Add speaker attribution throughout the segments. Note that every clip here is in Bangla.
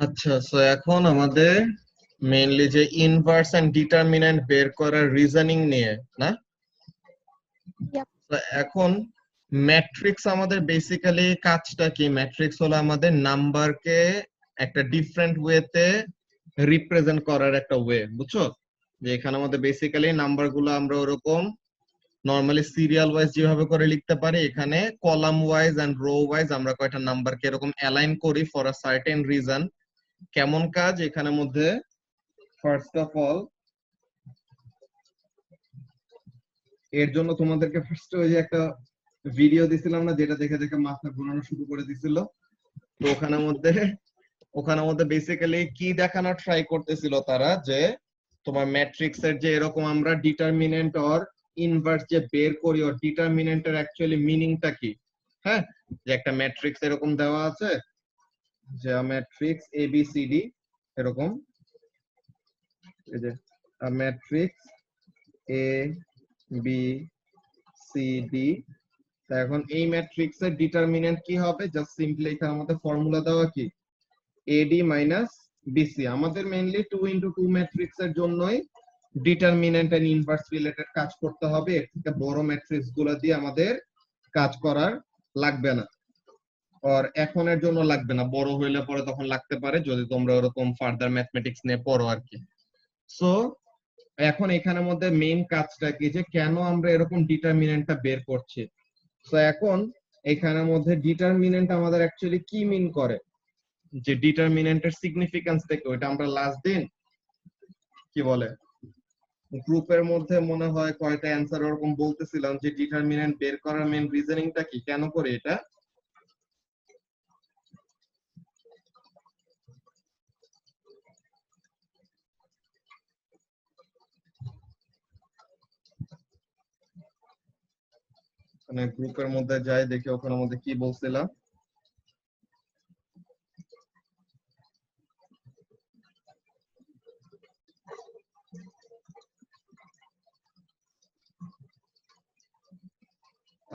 Speaker 1: আচ্ছা, সো এখন আমাদের মেইনলি যে ইনভার্স এন্ড ডিটারমিন্যান্ট বের করার রিজনিং নিয়ে, না?
Speaker 2: Yep.
Speaker 1: তো এখন ম্যাট্রিক্স আমাদের বেসিক্যালি কাজটা কি? ম্যাট্রিক্স হলো আমাদের নাম্বারকে একটা ডিফারেন্ট ওয়েতে রিপ্রেজেন্ট করার একটা ওয়ে, বুঝছো? যে এখানে আমাদের বেসিক্যালি নাম্বারগুলো আমরা ওরকম নরমালি সিরিয়াল ওয়াইজ যেভাবে করে লিখতে পারি, এখানে column wise and row wise আমরা কয়টা নাম্বারকে এরকম অ্যালাইন করি ফর আ সার্টেন রিজন। কেমন কাজ এখানে মধ্যে? ফার্স্ট অফ অল, এর জন্য তোমাদেরকে ফার্স্ট ওই যে একটা ভিডিও দিছিলাম না, যেটা দেখে দেখে মাথা ঘোরানো শুরু করে দিছিল। তো ওখানে মধ্যে বেসিক্যালি কি দেখানো ট্রাই করতেছিল তারা, যে তোমার ম্যাট্রিক্স এর যে এরকম আমরা ডিটারমিনেন্ট অর ইনভার্স যে বের করি, ওর ডিটারমিনেন্টের অ্যাকচুয়ালি মিনিংটা কি। হ্যাঁ, যে একটা ম্যাট্রিক্স এরকম দেওয়া আছে, যে matrix A B C D এরকম, এই যে matrix A B C D. এখন এই ম্যাট্রিক্স এর ডিটারমিনেন্ট কি হবে? জাস্ট সিম্পলি এখানে আমাদের ফর্মুলা দেওয়া কি, AD মাইনাস BC। আমাদের মেইনলি 2x2 ম্যাট্রিক্স এর জন্যই ডিটারমিনেন্ট এন্ড ইনভার্স রিলেটেড কাজ করতে হবে। এর থেকে বড় ম্যাট্রিক্স গুলো দিয়ে আমাদের কাজ করার লাগবে না, আর এখনের জন্য লাগবে না, বড় হইলে পরে তখন লাগতে পারে যদি তোমরা ওরকম ফার্দার ম্যাথমেটিক্স নিয়ে পড়ো আর কি। সো এখন এখানের মধ্যে মেইন কাজটা কি, যে কেন আমরা এরকম ডিটারমিনেন্টটা বের করছি। তো এখন এখানের মধ্যে ডিটারমিনেন্ট আমাদের অ্যাকচুয়ালি কি মিন করে, যে ডিটারমিনেন্টের সিগনিফিকেন্স থেকে, ওইটা আমরা লাস্ট দিন কি বলে গ্রুপের মধ্যে মনে হয় কয়টা অ্যান্সার ওরকম বলতেছিলাম, যে ডিটারমিনেন্ট বের করার মেইন রিজনিংটা কি, কেন করে এটা। মানে গ্রুপের মধ্যে যাই দেখি ওখানের মধ্যে কি বলছিলাম।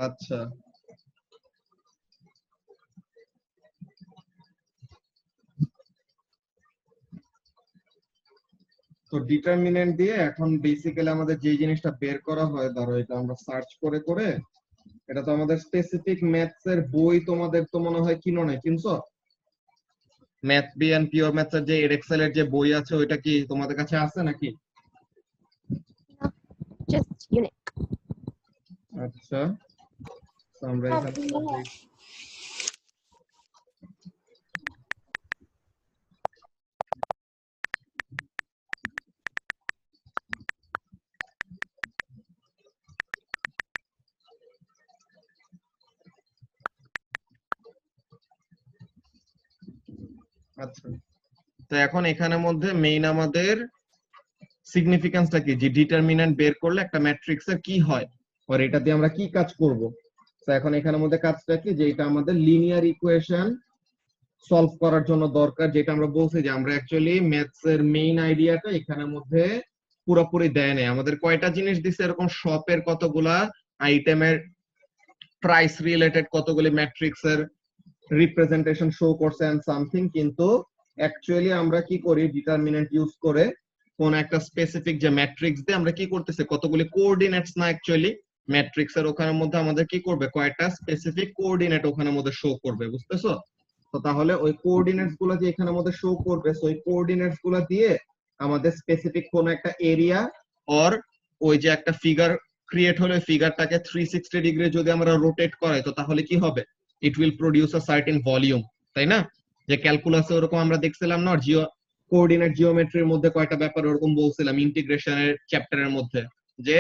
Speaker 1: আচ্ছা, তো ডিটারমিনেন্ট দিয়ে এখন বেসিক্যালি আমাদের যে জিনিসটা বের করা হয়, ধরো এটা আমরা সার্চ করে করে, এটা তো আমাদের স্পেসিফিক ম্যাথস এর বই তোমাদের তো মনে হয় কিনো নাই, কিনছো? Math B and pure maths এর যে এক্সেল এর যে বই আছে, ওইটা কি তোমাদের কাছে আছে নাকি?
Speaker 2: Just unique.
Speaker 1: আচ্ছা, তো আমরা এখানে আচ্ছা, তো এখন এখানের মধ্যে মেইন আমাদের সিগনিফিকেন্সটা কি, যে ডিটারমিন্যান্ট বের করলে একটা ম্যাট্রিক্স এর কি হয়, আর এটা দিয়ে আমরা কি কাজ করব। তো এখন এখানের মধ্যে কাজটা কি, যে এটা আমাদের লিনিয়ার ইকুয়েশন সলভ করার জন্য দরকার, যেটা আমরা বলছি যে আমরা অ্যাকচুয়ালি ম্যাথস এর মেইন আইডিয়াটা এখানের মধ্যে পুরোপুরি দেয় নাই। আমাদের কয়টা জিনিস দিছে এরকম, শপের কতগুলা আইটেমের প্রাইস রিলেটেড কতগুলি ম্যাট্রিক্স এর রিপ্রেজেন্টেশন শো করছে এন্ড সামথিং, কিন্তু অ্যাকচুয়ালি আমরা কি করি, ডিটারমিনেন্ট ইউজ করে কোন একটা স্পেসিফিক যে ম্যাট্রিক্স দিয়ে আমরা কি করতেছি, কতগুলি কোঅর্ডিনেটস না অ্যাকচুয়ালি ম্যাট্রিক্স এর ওখানের মধ্যে আমাদের কি করবে, কয়টা স্পেসিফিক কোঅর্ডিনেট ওখানের মধ্যে শো করবে, বুঝতেছো? তো তাহলে ওই কোঅর্ডিনেটস গুলো যে এখানের মধ্যে শো করবে, ওই কোঅর্ডিনেটস গুলো দিয়ে আমাদের স্পেসিফিক কোন একটা এরিয়া অর ওই যে একটা ফিগার ক্রিয়েট হলে ফিগারটাকে 360 ডিগ্রি যদি আমরা রোটেট করাই, তো তাহলে কি হবে, it will produce a certain volume, তাই না? যে ক্যালকুলাসে ওরকম আমরা দেখছিলাম না, জিও কোঅর্ডিনেট জিওমেট্রির মধ্যে কয়টা ব্যাপার ওরকম বলছিলাম ইন্টিগ্রেশনের চ্যাপ্টারের মধ্যে, যে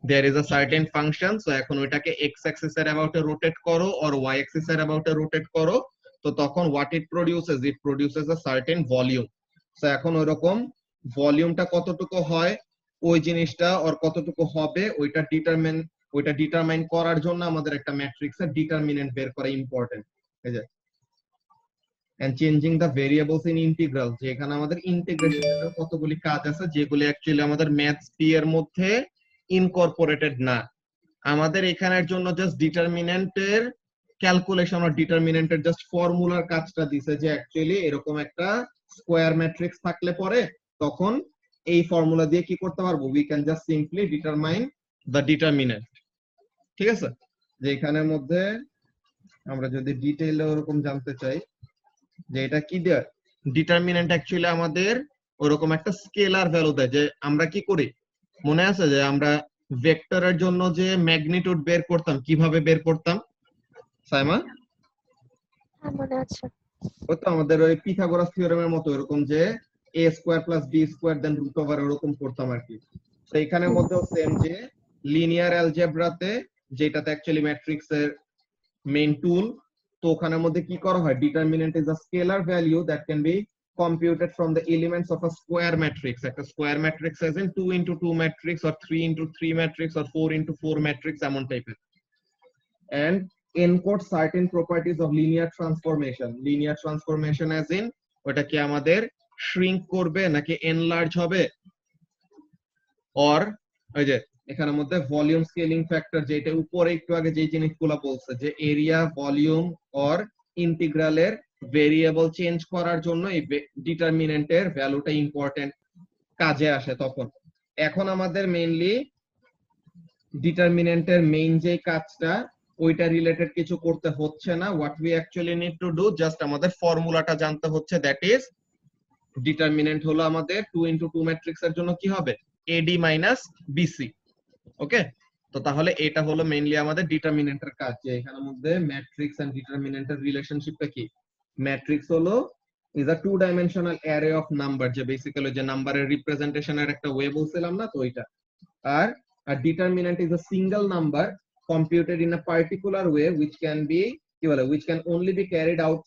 Speaker 1: there is a certain function, so এখন ওইটাকে x axis এর about এ রোটেট করো or y axis এর about এ রোটেট করো, তো তখন what it produces a certain volume। তো এখন ওইরকম ভলিউমটা কতটুকু হয়, ওই জিনিসটা আর কতটুকু হবে, ওইটা ডিটারমাইন করার জন্য আমাদের একটা ম্যাট্রিক্স এর ডিটারমিনেন্ট বের করা ইম্পর্টেন্ট। এই যে and changing the variables in integral, যে এখানে আমাদের ইন্টিগ্রেশনের কতগুলি কাজ আছে যেগুলি অ্যাকচুয়ালি আমাদের ম্যাথস পি এর মধ্যে ইনকর্পোরেটেড না। আমাদের এখানের জন্য জাস্ট ডিটারমিনেন্টের ক্যালকুলেশন অর ডিটারমিনেন্টের জাস্ট ফর্মুলার কাজটা দিছে যে অ্যাকচুয়ালি এরকম একটা স্কোয়ার ম্যাট্রিক্স থাকলে পরে তখন এই ফর্মুলা দিয়ে কি করতে পারবো, we can just simply determine the determinant. ঠিক আছে, যে এখানের মধ্যে আমরা যদি ডিটেইলে ওরকম জানতে চাই যে এটা কি দেয়, ডিটারমিনেন্ট অ্যাকচুয়ালি আমাদের ওরকম একটা স্কেলার ভ্যালু দেয়। যে আমরা কি করি মনে আছে যে আমরা ভেক্টরের জন্য যে ম্যাগনিটিউড বের করতাম, কিভাবে বের করতাম সাইমা?
Speaker 2: হ্যাঁ মনে আছে।
Speaker 1: ওই তো আমাদের ওই পিথাগোরাস থিওরেমের মতো এরকম যে a square plus b square then root over ওরকম করতাম আর কি। তো এখানের মধ্যেও সেম যে লিনিয়ার অ্যালজেব্রাতে যেটাতে অ্যাকচুয়ালি ম্যাট্রিক্স এর মেইন টুল, তো ওখানের মধ্যে কি করা হয়, determinant is a scalar value that can be computed from the elements of a square matrix. একটা square matrix as in 2 into 2 matrix or 3 into 3 matrix or 4 into 4 matrix এমন টাইপের, and encode certain properties of linear transformation. Linear transformation as in ওটা কি আমাদের shrink করবে নাকি enlarge হবে, or ওই যে এখানের মধ্যে ভলিউম স্কেলিং ফ্যাক্টর, যেটা উপরে একটু আগে যে জিনিসগুলো বলছে যে এরিয়া, ভলিউম অর ইন্টিগ্রালের ভেরিয়েবল চেঞ্জ করার জন্য এই ডিটারমিনেন্টের ভ্যালুটা ইম্পর্টেন্ট কাজে আসে তখন। এখন আমাদের মেইনলি ডিটারমিনেন্টের মেইন যে কাজটা ওইটা রিলেটেড কিছু করতে হচ্ছে না। What we actually need to do, just আমাদের ফর্মুলাটা জানতে হচ্ছে, দ্যাট ইজ ডিটারমিনেন্ট হলো আমাদের 2 into 2 ম্যাট্রিক্স এর জন্য কি হবে, AD মাইনাস BC। ওকে, তো তাহলে এটা হলো মেইনলি আমাদের ডিটারমিনেন্টের কাজ, যে এখানের মধ্যে ম্যাট্রিক্স এন্ড ডিটারমিনেন্টের রিলেশনশিপটা কি। ম্যাট্রিক্স হলো is a two dimensional array of number, যে বেসিক্যালি যে নাম্বারের রিপ্রেজেন্টেশনের একটা ওয়ে বলছিলাম না, তো ওইটা। আর determinant is a single number computed in a particular way which can be কি বলে, which can only be carried out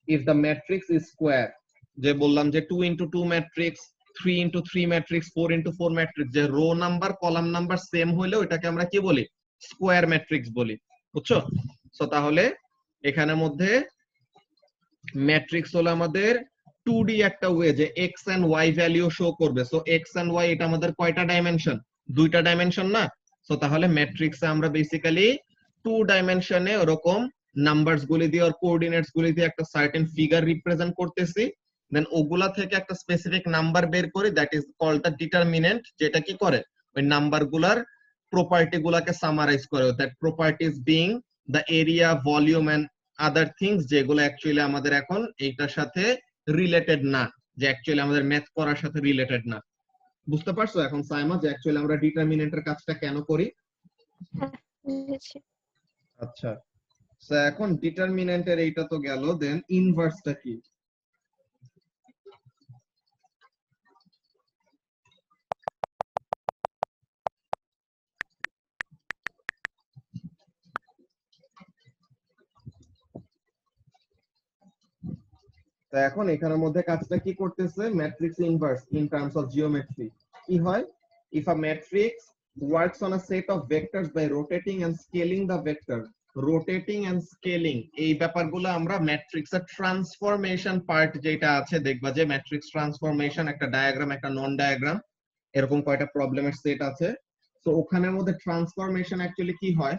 Speaker 1: if the matrix is square। যে বললাম যে 2 into 2 matrix, 3 into 3 matrix, 4 into 4 matrix, যে row number column number same হইলে ওটাকে আমরা কি বলি, স্কোয়ার ম্যাট্রিক্স বলি, বুঝছো? সো তাহলে এখানের মধ্যে ম্যাট্রিক্স হলো আমাদের 2D একটা ওয়ে, যে x and y value show করবে। সো x and y এটা আমাদের কয়টা ডাইমেনশন, দুইটা ডাইমেনশন না? সো তাহলে ম্যাট্রিক্সে আমরা বেসিক্যালি 2 ডাইমেনশনে ওরকম নাম্বারস গুলি দিয়ে আর কোঅর্ডিনেটস গুলি দিয়ে একটা সার্টেন ফিগার রিপ্রেজেন্ট করতেছি, দেন ওগুলা থেকে একটা স্পেসিফিক নাম্বার বের করি, that is called the determinant, যেটা কি করে ওই নাম্বার গুলার প্রপার্টি গুলাকে সামারাইজ করে, that properties being the area, volume and other things, যেগুলো অ্যাকচুয়ালি আমাদের এখন এইটার সাথে রিলেটেড না, যে অ্যাকচুয়ালি আমাদের ম্যাথ করার সাথে রিলেটেড না। বুঝতে পারছো এখন সাইমা যে অ্যাকচুয়ালি আমরা ডিটারমিনেন্টের কাজটা কেন করি?
Speaker 2: হ্যাঁ বুঝেছি।
Speaker 1: আচ্ছা, সো এখন ডিটারমিনেন্টের এইটা তো গেল, দেন ইনভার্সটা কি? তো এখন এখানের মধ্যে কাজটা কি করতেছে, matrix inverse in terms of geometry কি হয়, if a matrix works on a set of vectors by rotating and scaling the vector, rotating and scaling এই ব্যাপারগুলো আমরা ম্যাট্রিক্সের ট্রান্সফরমেশন পার্ট যেটা আছে দেখবা, যে ম্যাট্রিক্স ট্রান্সফরমেশন একটা ডায়াগ্রাম, একটা নন ডায়াগ্রাম, এরকম কয়টা প্রবলেমের সেট আছে। তো ওখানের মধ্যে ট্রান্সফরমেশন অ্যাকচুয়ালি কি হয়,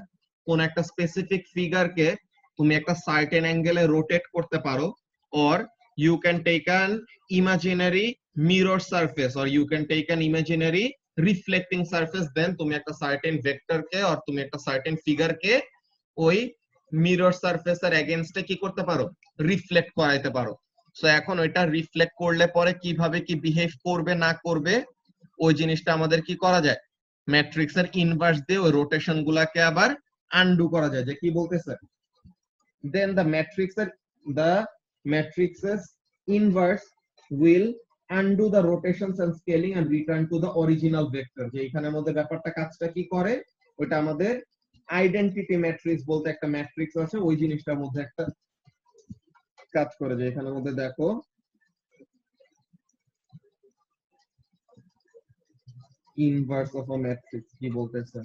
Speaker 1: কোন একটা স্পেসিফিক ফিগারকে তুমি একটা সার্টেন অ্যাঙ্গেলে রোটেট করতে পারো, or you can take an imaginary mirror surface or you can take an imaginary reflecting surface, then তুমি একটা সার্টেন ভেক্টরকে or তুমি একটা সার্টেন ফিগারকে ওই মিরর সারফেসের এগেইনস্টে কি করতে পারো, রিফ্লেক্ট করাইতে পারো। সো এখন ওইটা রিফ্লেক্ট করলে পরে কিভাবে কি বিহেভ করবে না করবে ওই জিনিসটা আমাদের কি করা যায়, ম্যাট্রিক্সের ইনভার্স দিয়ে ওই রোটেশন গুলাকে আবার আনডু করা যায়। যে কি বলতেছে, then the matrix's inverse will undo the rotations and scaling and return to the original vector। যে এখানের মধ্যে ব্যাপারটা কাজটা কি করে, ওটা আমাদের আইডেন্টিটি ম্যাট্রিক্স বলতে একটা ম্যাট্রিক্স আছে, ওই জিনিসটার মধ্যে একটা কাজ করে। যে এখানের মধ্যে দেখো ইনভার্স অফ আ ম্যাট্রিক্স কি বলতেছে,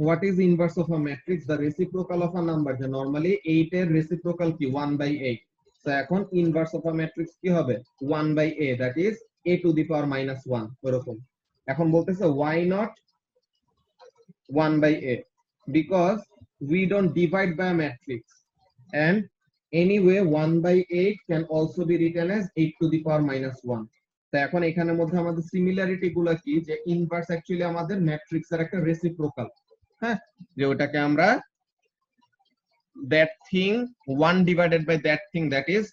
Speaker 1: what is inverse of a matrix, the reciprocal of a number, যে নরমালি 8 এর রেসিপ্রোকাল কি 1/8। সো এখন ইনভার্স অফ আ ম্যাট্রিক্স কি হবে 1/a, that is a to the power -1 এরকম। এখন বলতেছে why not 1/a, because we don't divide by a matrix, and anyway 1/8 can also be written as 8 to the power minus 1. তো এখন এখানের মধ্যে আমাদের সিমিলারিটি গুলো কি, যে ইনভার্স অ্যাকচুয়ালি আমাদের ম্যাট্রিক্স এর একটা রেসিপ্রোকাল, হ্যাঁ, যে ওটাকে আমরা that thing 1 divided by that thing, that is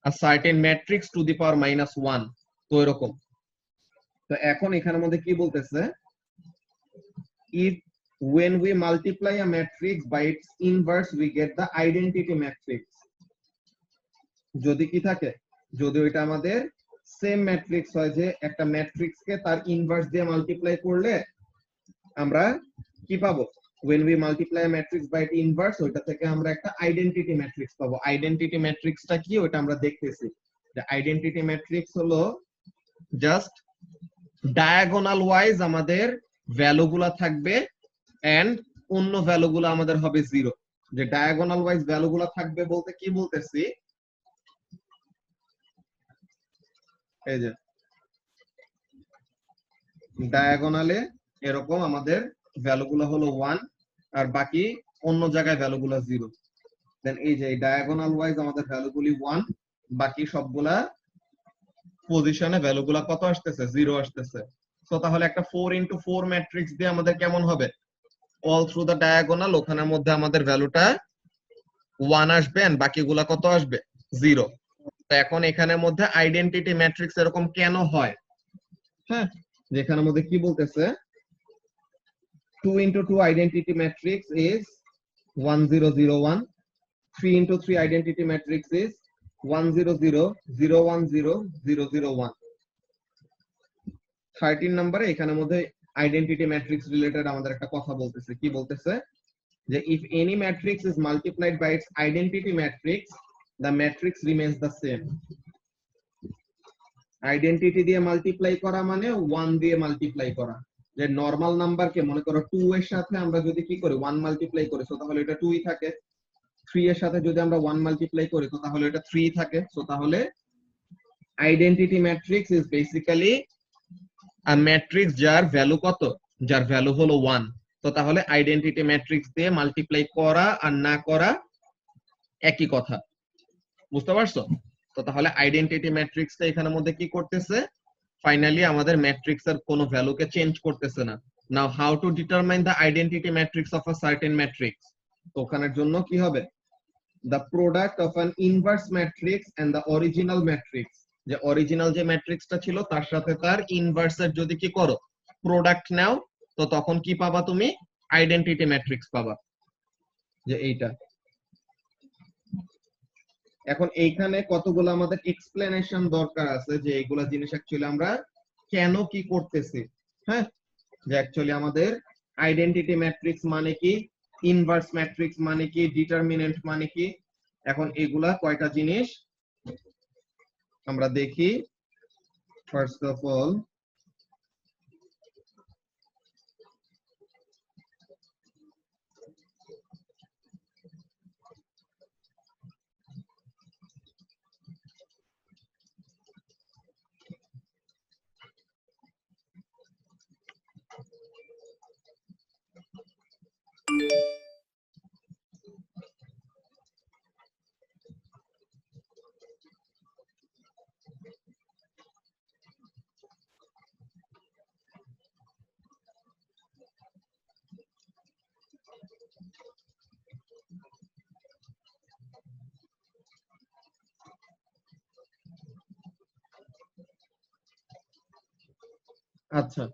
Speaker 1: a certain matrix to the power minus 1, তো এরকম। তো এখন এখানের মধ্যে কি বলতেছে, if when we multiply a matrix by its inverse we get the identity matrix, যদি কি থাকে, যদি ওইটা আমাদের সেম ম্যাট্রিক্স হয়, যে একটা ম্যাট্রিক্স কে তার ইনভার্স দিয়ে মাল্টিপ্লাই করলে আমরা কি পাবো, when we multiply a matrix by its inverse ওইটা থেকে আমরা একটা আইডেন্টিটি ম্যাট্রিক্স পাবো। আইডেন্টিটি ম্যাট্রিক্সটা কি ওটা আমরা দেখতেছি, যে আইডেন্টিটি ম্যাট্রিক্স হলো জাস্ট ডায়াগোনাল ওয়াইজ আমাদের ভ্যালুগুলো থাকবে এন্ড অন্য ভ্যালুগুলো আমাদের হবে জিরো। যে ডায়াগোনাল ওয়াইজ ভ্যালুগুলো থাকবে বলতে কি বলতেছি, এই যে ডায়াগোনালে এরকম আমাদের ভ্যালুগুলো হলো 1 আর বাকি অন্য জায়গায় ভ্যালুগুলো 0, দেন এই যে ডায়াগোনাল ওয়াইজ আমাদের ভ্যালুগুলি 1, বাকি সবগুলা পজিশনে ভ্যালুগুলা কত আসতেছে, 0 আসতেছে। সো তাহলে একটা 4x4 ম্যাট্রিক্স দিয়ে আমাদের কেমন হবে, অল থ্রু দা ডায়াগোনাল ওখানের মধ্যে আমাদের ভ্যালুটা 1 আসবে এন্ড বাকিগুলা কত আসবে, 0। তো এখন এখানের মধ্যে আইডেন্টিটি ম্যাট্রিক্স এরকম কেন হয়, হ্যাঁ, যেখানের মধ্যে কি বলতেছে 2x2 identity matrix is 1 0 0 1, 3x3 identity matrix is 1 0 0 0 1 0 0 0 1। 13 নম্বরে এখানের মধ্যে আইডেন্টিটি ম্যাট্রিক্স রিলেটেড আমাদের একটা কথা বলতেছে, কি বলতেছে, যে if any matrix is multiplied by its identity matrix the matrix remains the same। Identity দিয়ে মাল্টিপ্লাই করা মানে 1 দিয়ে মাল্টিপ্লাই করা, যে নরমাল নাম্বারকে মনে করো 2 এর সাথে আমরা যদি কি করি 1 মাল্টিপ্লাই করি, সো তাহলে এটা 2ই থাকে। 3 এর সাথে যদি আমরা 1 মাল্টিপ্লাই করি তো তাহলে এটা 3 থাকে। সো তাহলে identity matrix is basically a matrix যার ভ্যালু কত, যার ভ্যালু হলো 1। তো তাহলে আইডেন্টিটি ম্যাট্রিক্স দিয়ে মাল্টিপ্লাই করা আর না করা একই কথা, বুঝতে পারছো? তো তাহলে আইডেন্টিটি ম্যাট্রিক্সটা এখানের মধ্যে কি করতেছে, ফাইনালি আমাদের ম্যাট্রিক্স এর কোনো ভ্যালুকে চেঞ্জ করতেছে না। Now how to determine the identity matrix of a certain matrix, তো ওখানের জন্য কি হবে, the product of an inverse matrix and the original matrix, যে অরিজিনাল যে ম্যাট্রিক্সটা ছিল তার সাথে তার ইনভার্সের যদি কি করো প্রোডাক্ট নাও, তো তখন কি পাবা তুমি, আইডেন্টিটি ম্যাট্রিক্স পাবা, যে এইটা। এখন এইখানে কতগুলো আমাদের এক্সপ্লেনেশন দরকার আছে, যে এইগুলা জিনিস অ্যাকচুয়ালি আমরা কেন কি করতেছি, হ্যাঁ, যে অ্যাকচুয়ালি আমাদের আইডেন্টিটি ম্যাট্রিক্স মানে কি, ইনভার্স ম্যাট্রিক্স মানে কি, ডিটারমিনেন্ট মানে কি। এখন এগুলা কয়টা জিনিস আমরা দেখি। ফার্স্ট অফ অল আচ্ছা,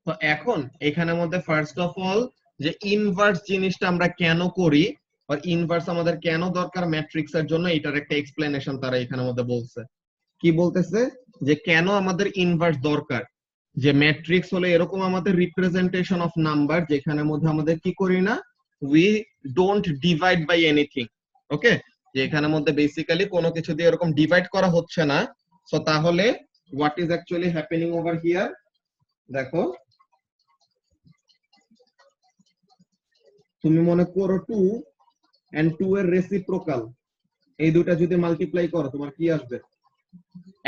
Speaker 1: তো এখন এখানের মধ্যে ফার্স্ট অফ অল যে ইনভার্স জিনিসটা আমরা কেন করি, আর ইনভার্স আমাদের কেন দরকার ম্যাট্রিক্স এর জন্য, এটার একটা এক্সপ্লেনেশন তারা এখানের মধ্যে বলছে। কি বলতেছে, যে কেন আমাদের ইনভার্স দরকার, যে ম্যাট্রিক্স হলো এরকম আমাদের রিপ্রেজেন্টেশন অফ নাম্বার যেখানের মধ্যে আমাদের কি করি না, we don't divide by anything. Okay, যে এখানের মধ্যে বেসিক্যালি কোনো কিছু দিয়ে এরকম ডিভাইড করা হচ্ছে না। সো তাহলে what is actually happening over here, দেখো তুমি মনে করো 2 এন্ড 2 এর রেসিপ্রোকাল, এই দুটো যদি মাল্টিপ্লাই করো তোমার কি আসবে,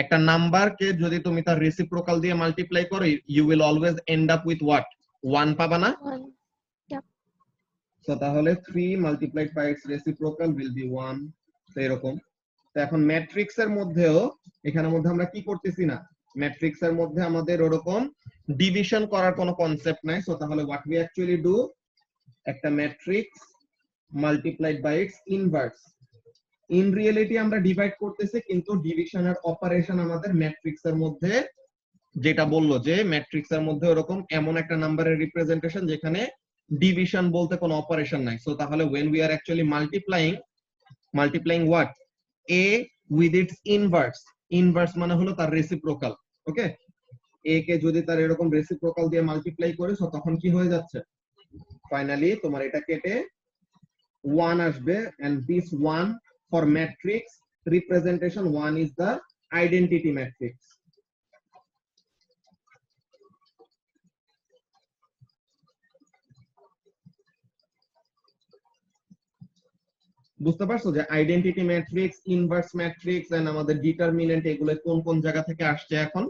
Speaker 1: একটা নাম্বারকে যদি তুমি তার রেসিপ্রোকাল দিয়ে মাল্টিপ্লাই করো you will always end up with what, 1 পাবা না?
Speaker 2: 1, yep.
Speaker 1: তো তাহলে 3 multiplied by its reciprocal will be 1, তো এরকম। তো এখন ম্যাট্রিক্স এর মধ্যেও এখানের মধ্যে আমরা কি করতেছি না, ম্যাট্রিক্স এর মধ্যে আমাদের ওরকম ডিভিশন করার কোনো কনসেপ্ট নাই। সো তাহলে হোয়াট উই অ্যাকচুয়ালি ডু, একটা matrix multiplied by its inverse, in reality আমরা ডিভাইড করতেছি, কিন্তু ডিভিশনের অপারেশন আমাদের ম্যাট্রিক্স এর মধ্যে, যেটা বললো যে ম্যাট্রিক্স এর মধ্যে ওরকম এমন একটা নাম্বারের রিপ্রেজেন্টেশন যেখানে ডিভিশন বলতে কোনো অপারেশন নাই। সো তাহলে when we are actually multiplying what, a with its inverse, inverse মানে হলো তার রেসিপ্রোকাল, ওকে, a কে যদি তার এরকম রেসিপ্রোকাল দিয়ে মাল্টিপ্লাই করি, সো তখন কি হয়ে যাচ্ছে, ফাইনালি তোমার এটা কেটে 1 আসবে, and this 1 for matrix representation, 1 is the identity matrix. বুঝতে পারছো যে identity matrix, inverse matrix and আমাদের ডিটারমিনেন্ট এগুলো কোন কোন জায়গা থেকে আসছে এখন?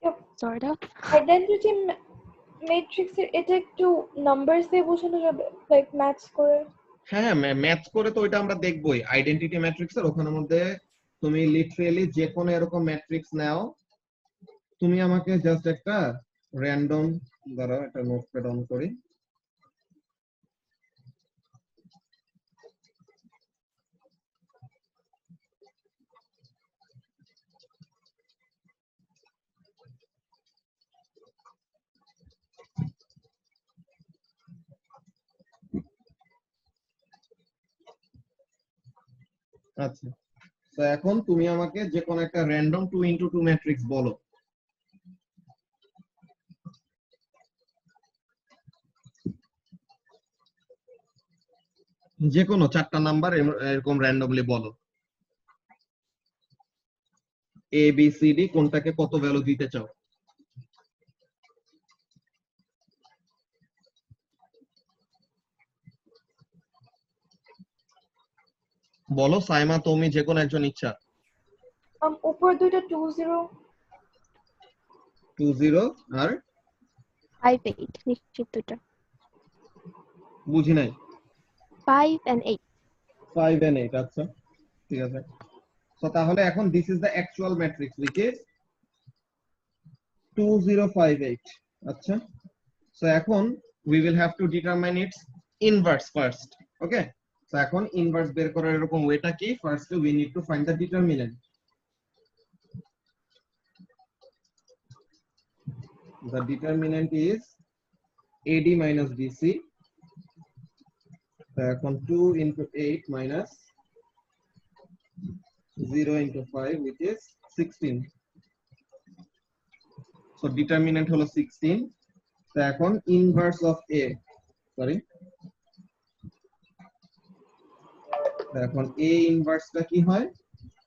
Speaker 2: Yep. Sort of.
Speaker 3: Identity matrix এটা একটু নাম্বারস দিয়ে বোঝানো যাবে, লাইক ম্যাথস করে?
Speaker 1: হ্যাঁ, ম্যাথস করে তো ওইটা আমরা দেখবোই। আইডেন্টিটি ম্যাট্রিক্স এর ওখানের মধ্যে তুমি লিটারেলি যে কোনো এরকম ম্যাট্রিক্স নাও, তুমি আমাকে জাস্ট একটা র্যান্ডম, ধরো একটা নোটপ্যাড অন করি, আচ্ছা, তো এখন তুমি আমাকে যে কোনো একটা র্যান্ডম 2x2 ম্যাট্রিক্স বলো। যে কোনো 4টা নাম্বার এরকম র্যান্ডমলি বলো, এ বি সি ডি কোনটাকে কত ভ্যালু দিতে চাও। বলো সাইমা, তুমি যে কোনো একজন ইচ্ছা।
Speaker 3: উপর দুইটা 2 0,
Speaker 1: 2 0 আর
Speaker 2: 5 8 নিশ্চিত দুটো।
Speaker 1: বুঝি নাই।
Speaker 2: 5 and 8.
Speaker 1: 5 and 8, আচ্ছা ঠিক আছে। তো তাহলে এখন this is the actual matrix which is 2058, আচ্ছা। সো এখন we will have to determine its inverse first, okay? So এখন ইনভার্স বের করার এরকম ওয়েটা কি, first we need to find the determinant. The determinant is AD minus BC. So এখন 2 into 8 minus 0 into 5, which is 16. So determinant হলো 16. So এখন inverse of A, sorry, এখন A inverse টা কি হয়,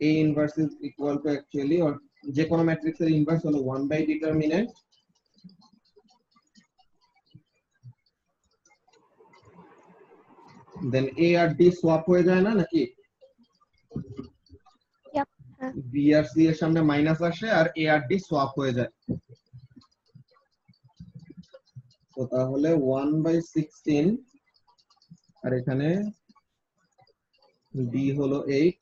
Speaker 1: A inverse is equal to actually, or যে কোনো ম্যাট্রিক্সের ইনভার্স হলো 1 by determinant then A R D swap হয়ে যায় না নাকি?
Speaker 2: Yep.
Speaker 1: B আর C এর সামনে মাইনাস আসে আর A আর D swap হয়ে যায়। তো তাহলে 1 by 16 আর এখানে B হলো 8,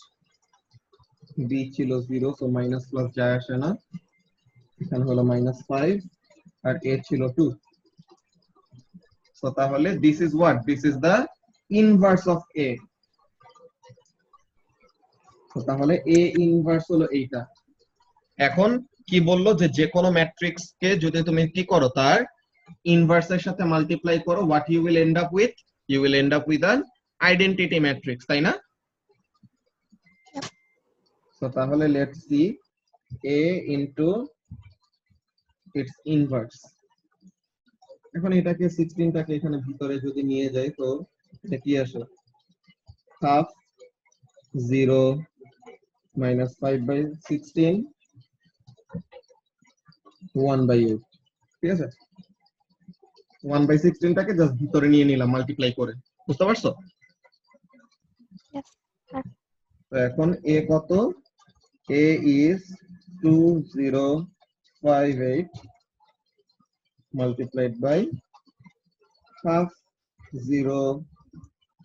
Speaker 1: B ছিল 0, সো মাইনাস প্লাস যায় আসে না, এখানে হলো -5 আর A ছিল 2। সো তাহলে this is what, this is the inverse of A। তো তাহলে A ইনভার্স হলো এইটা। এখন কি বললো যে যে কোনো ম্যাট্রিক্স কে যদি তুমি কি করো, তার ইনভার্সের সাথে মাল্টিপ্লাই করো, what you will end up with, you will end up with an identity matrix, তাই না? সো তাহলে let's see A into its inverse. এখন এটাকে 16টাকে এখানে ভিতরে যদি নিয়ে যাই, তো এটা কি আসে, হাফ 0 minus 5 by 16 1 by 8, ঠিক আছে। 1 by 16 টাকে জাস্ট ভিতরে নিয়ে নিলাম মাল্টিপ্লাই করে, বুঝতে পারছো?
Speaker 2: Yes.
Speaker 1: তো এখন A কত, A is 2058 multiplied by half 0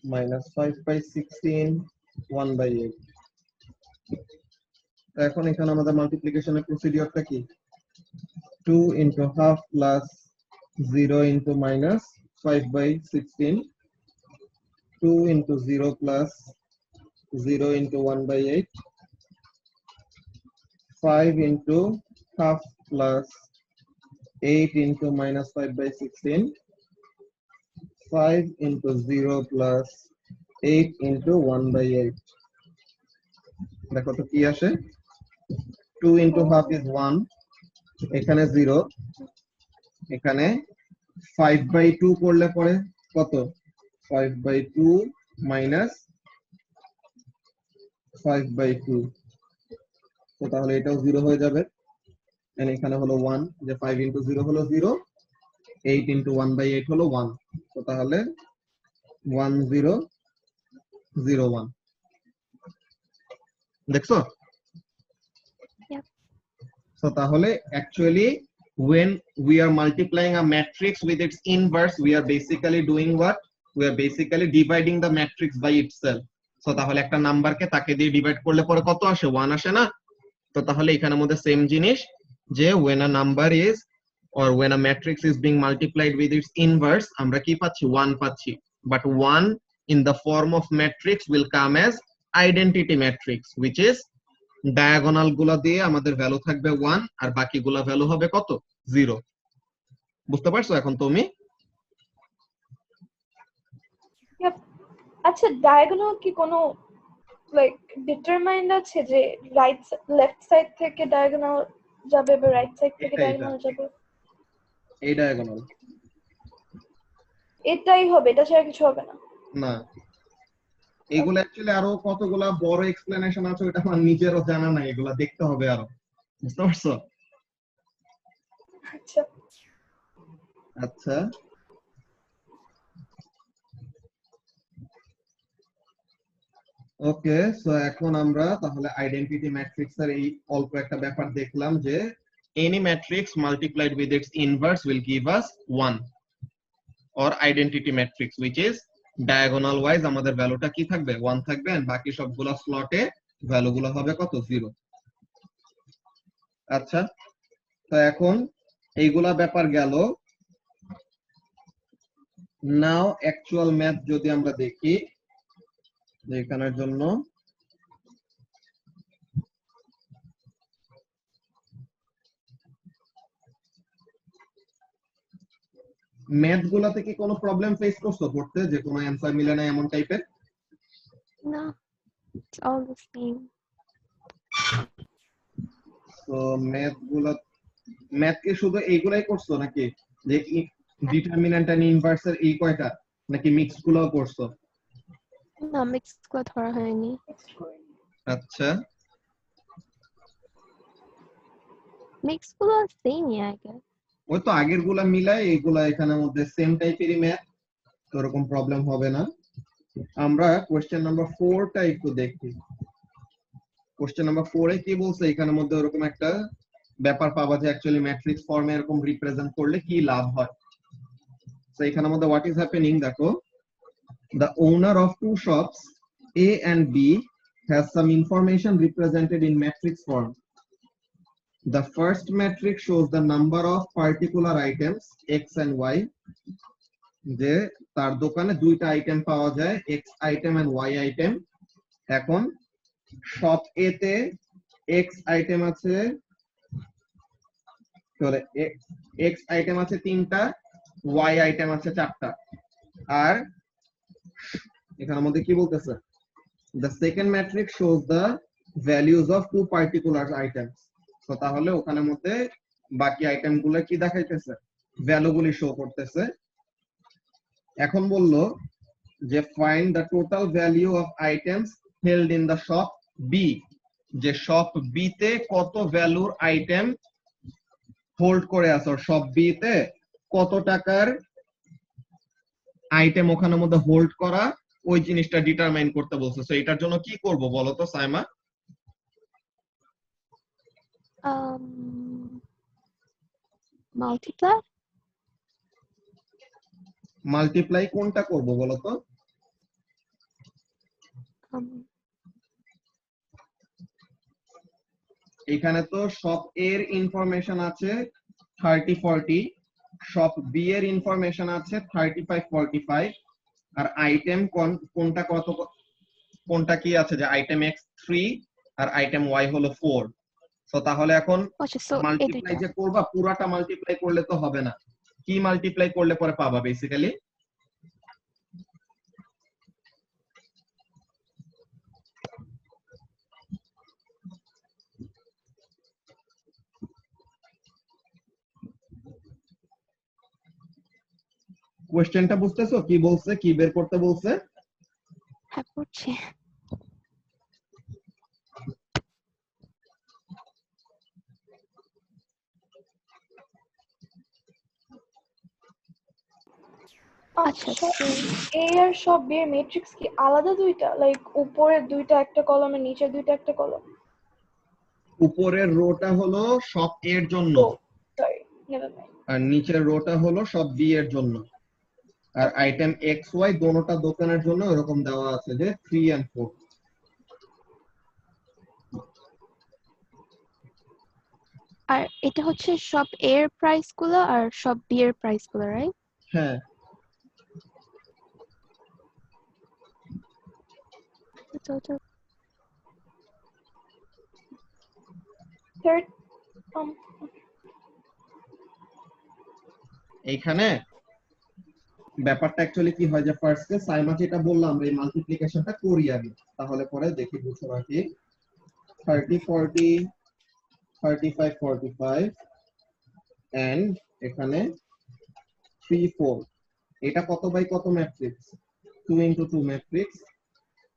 Speaker 1: minus 5 by 16 1 by 8. এখন এখানে আমাদের মাল্টিপ্লিকেশনের প্রসিডিউরটা কি 2 into half plus 0 into minus 5 by 16 2 into 0 plus 0 into 1 by 8 5 into half plus 8 into minus 5 by 16 5 into 0 plus 8 into 1 by 8 দেখো তো কি আসে 2 into half is 1 এখানে 0 এখানে 5 by 2 করলে পরে কত 5 by 2 minus 5 by 2 তো তাহলে এটাও 0 হয়ে যাবে and এখানে হলো 1 যে 5 into 0 হলো 0 8 into 1 by 8 হলো 1 তো তাহলে 1 0 0 1 দেখছো
Speaker 2: Yep.
Speaker 1: so তাহলে actually when we are multiplying a matrix with its inverse we are basically doing what we are basically dividing the matrix by itself so তাহলে একটা নাম্বারকে তাকে দিয়ে ডিভাইড করলে পরে কত আসে 1 আসে না তো তাহলে এখানের মধ্যে সেম জিনিস যে when a number is or when a matrix is being multiplied with its inverse আমরা কি পাচ্ছি 1 পাচ্ছি but 1 in the form of matrix will come as identity matrix which is diagonal গুলা দিয়ে আমাদের ভ্যালু থাকবে 1 আর বাকিগুলা ভ্যালু হবে কত 0 বুঝতে পারছো এখন তুমি
Speaker 3: Yep. আচ্ছা ডায়াগোনাল কি কোনো লাইক ডিটারমাইন্ড আছে যে রাইট লেফট সাইড থেকে ডায়াগোনাল যাবে বা রাইট সাইড থেকে
Speaker 1: এটা।
Speaker 3: ডায়াগোনাল যাবে
Speaker 1: এই ডায়াগোনাল
Speaker 3: এটাই হবে এটা ছাড়া কিছু হবে না
Speaker 1: না এগুলো অ্যাকচুয়ালি আরো কতগুলা বড় এক্সপ্লেনেশন আছে ওটা আমার নিজেরও জানা নাই এগুলা দেখতে হবে আরো বুঝতে পারছো
Speaker 3: আচ্ছা
Speaker 1: আচ্ছা ওকে সো এখন আমরা তাহলে আইডেন্টিটি ম্যাট্রিক্স এর এই অল্প একটা ব্যাপার দেখলাম যে any matrix multiplied with its inverse will give us 1 or identity matrix which is diagonal wise আমাদের ভ্যালুটা কি থাকবে 1 থাকবে আর বাকি সবগুলা স্লটে ভ্যালুগুলো হবে কত 0 আচ্ছা তো এখন এইগুলা ব্যাপার গেল নাও অ্যাকচুয়াল ম্যাথ যদি আমরা দেখি এখানের জন্য ম্যাথ গুলাতে কি কোনো প্রবলেম ফেস করছো পড়তে যে কোনো অ্যানসার মিলে না এমন টাইপের
Speaker 2: No, it's all the same.
Speaker 1: তো ম্যাথ কি শুধু এইগুলাই করছো নাকি যে ডিটারমিন্যান্ট এন্ড ইনভার্স এর এই কয়টা নাকি মিক্স গুলোও করছো
Speaker 2: No, mixed করে ধরা হয়নি।
Speaker 1: আচ্ছা
Speaker 2: Mixed গুলো সেমই I guess.
Speaker 1: ওই তো আগের গুলা মিলাই এইগুলা এখানের মধ্যে সেম টাইপেরই ম্যাথ তো এরকম প্রবলেম হবে না আমরা কোশ্চেন নাম্বার 4 টা একটু দেখি কোশ্চেন নাম্বার 4 এ কি বলছে এখানের মধ্যে এরকম একটা ব্যাপার পাবা যে অ্যাকচুয়ালি ম্যাট্রিক্স ফর্মে এরকম রিপ্রেজেন্ট করলে কি লাভ হয় তো এখানের মধ্যে হোয়াট ইজ হ্যাপেনিং দেখো the owner of two shops A and B has some information represented in matrix form. The first matrix shows the number of particular items X and Y. যে তার দোকানে দুইটা আইটেম পাওয়া যায় X item and Y item এখন শপ A তে X আইটেম আছে চলে X আইটেম আছে 3টা Y আইটেম আছে 4টা আর এখানের মধ্যে কি বলতেছে the second matrix shows the values of two particular items তো তাহলে ওখানের মধ্যে বাকি আইটেম গুলো কি দেখাইতেছে ভ্যালু গুলি শো করতেছে এখন বললো যে find the total value of items held in the shop B যে শপ B তে কত ভ্যালুর আইটেম হোল্ড করে আছে শপ B তে কত টাকার আইটেম ওখানের মধ্যে হোল্ড করা ওই জিনিসটা ডিটারমাইন করতে বলছে সো এটার জন্য কি করব বলো তো সাইমা
Speaker 2: Multiply?
Speaker 1: মাল্টিপ্লাই কোনটা করব বলো তো?
Speaker 2: Um,
Speaker 1: এখানে তো সব এর ইনফরমেশন আছে 30 40, সব বি এর ইনফরমেশন আছে 35 45, আর আইটেম কোনটা কত, কোনটা কি আছে যে আইটেম এক্স 3 আর আইটেম ওয়াই হলো 4। তো তাহলে এখন
Speaker 2: আচ্ছা, সো এই
Speaker 1: মাল্টিপ্লাই
Speaker 2: দুইটা।
Speaker 1: যে করবা পুরাটা মাল্টিপ্লাই করলে তো হবে না, কি মাল্টিপ্লাই করলে পরে পাবা বেসিক্যালি? কোশ্চেনটা বুঝতেছো কি বলছে, কি বের করতে বলছে?
Speaker 2: হ্যাঁ, পড়ছি। আচ্ছা,
Speaker 3: আচ্ছা,
Speaker 2: so
Speaker 3: এ আর সব বি এর ম্যাট্রিক্স কি আলাদা দুইটা, লাইক উপরের দুইটা একটা কলমে, নিচের দুইটা একটা কলম?
Speaker 1: উপরের রোটা হলো সব এর জন্য,
Speaker 3: ও সরি, নেভার মাইন্ড।
Speaker 1: আর নিচের রোটা হলো সব বি এর জন্য। আর
Speaker 3: ওকে,
Speaker 1: আইটেম এক্স ওয়াই দোনোটা দোকানের জন্য এরকম দেওয়া আছে যে 3 and 4।
Speaker 2: আর এটা হচ্ছে সব এর প্রাইস গুলো আর সব বি এর প্রাইস গুলো, রাইট?
Speaker 1: হ্যাঁ,
Speaker 2: Total.
Speaker 3: থার্ড
Speaker 1: এইখানে ব্যাপারটা অ্যাকচুয়ালি কি হয় যে ফার্স্টে সাইমা যেটা বললাম আমরা এই মাল্টিপ্লিকেশনটা করি আগে, তাহলে পরে দেখি বুঝছো নাকি। 30 40 35 45 এন্ড এখানে 3 4, এটা কত বাই কত ম্যাট্রিক্স? 2 into 2 matrix.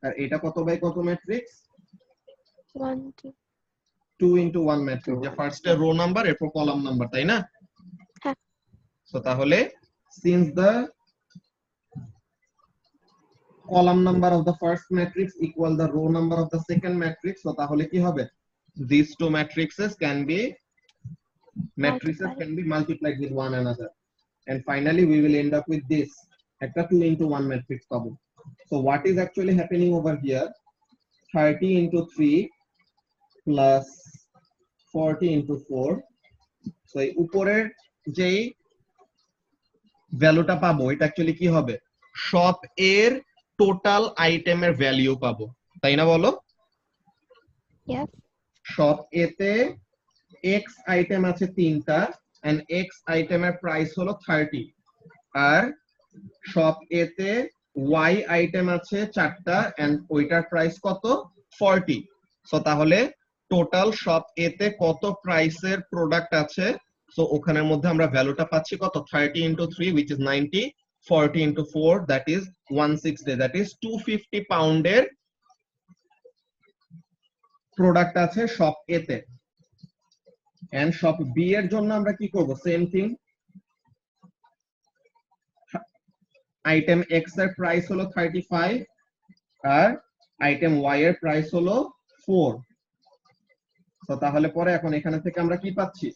Speaker 1: আর এটা কত বাই কত ম্যাট্রিক্স?
Speaker 2: 1 2
Speaker 1: 2 into 1 ম্যাট্রিক্স, যে
Speaker 2: 1.
Speaker 1: ফার্স্টে রো নাম্বার এরপর কলাম নাম্বার, তাই না?
Speaker 2: হ্যাঁ।
Speaker 1: সো তাহলে since the column number of the first matrix equal the row number of the second matrix, so তাহলে কি হবে? These two matrices can be
Speaker 2: Multiply.
Speaker 1: multiplied with one another, and finally we will end up with this একটা 2 into 1 matrix পাবো। So what is actually happening over here? 30 into 3 plus 40 into 4, so এই উপরের যেই ভ্যালুটা পাবো এটা অ্যাকচুয়ালি কি হবে? সব এর টোটাল আইটেমের ভ্যালু পাবো, তাই না বলো?
Speaker 2: Yes.
Speaker 1: সব এতে এক্স আইটেম আছে 3টা এন্ড এক্স আইটেমের প্রাইস হলো 30, আর সব এতে ওয়াই আইটেম আছে 4টা এন্ড ওইটার প্রাইস কত? 40। সো তাহলে টোটাল সব এতে কত প্রাইসের প্রোডাক্ট আছে, সো ওখানের মধ্যে আমরা ভ্যালুটা পাচ্ছি কত? 30 into 3 which is 90, 40 into 4 that is 160, that is 250 পাউন্ডের প্রোডাক্ট আছে সব এতে। এন্ড সব বি এর জন্য আমরা কি করব? সেম থিং, আইটেম এক্স এর প্রাইস হলো 35 আর আইটেম ওয়াই এর প্রাইস হলো 4। তো তাহলে পরে এখন এখানে থেকে আমরা কি পাচ্ছি?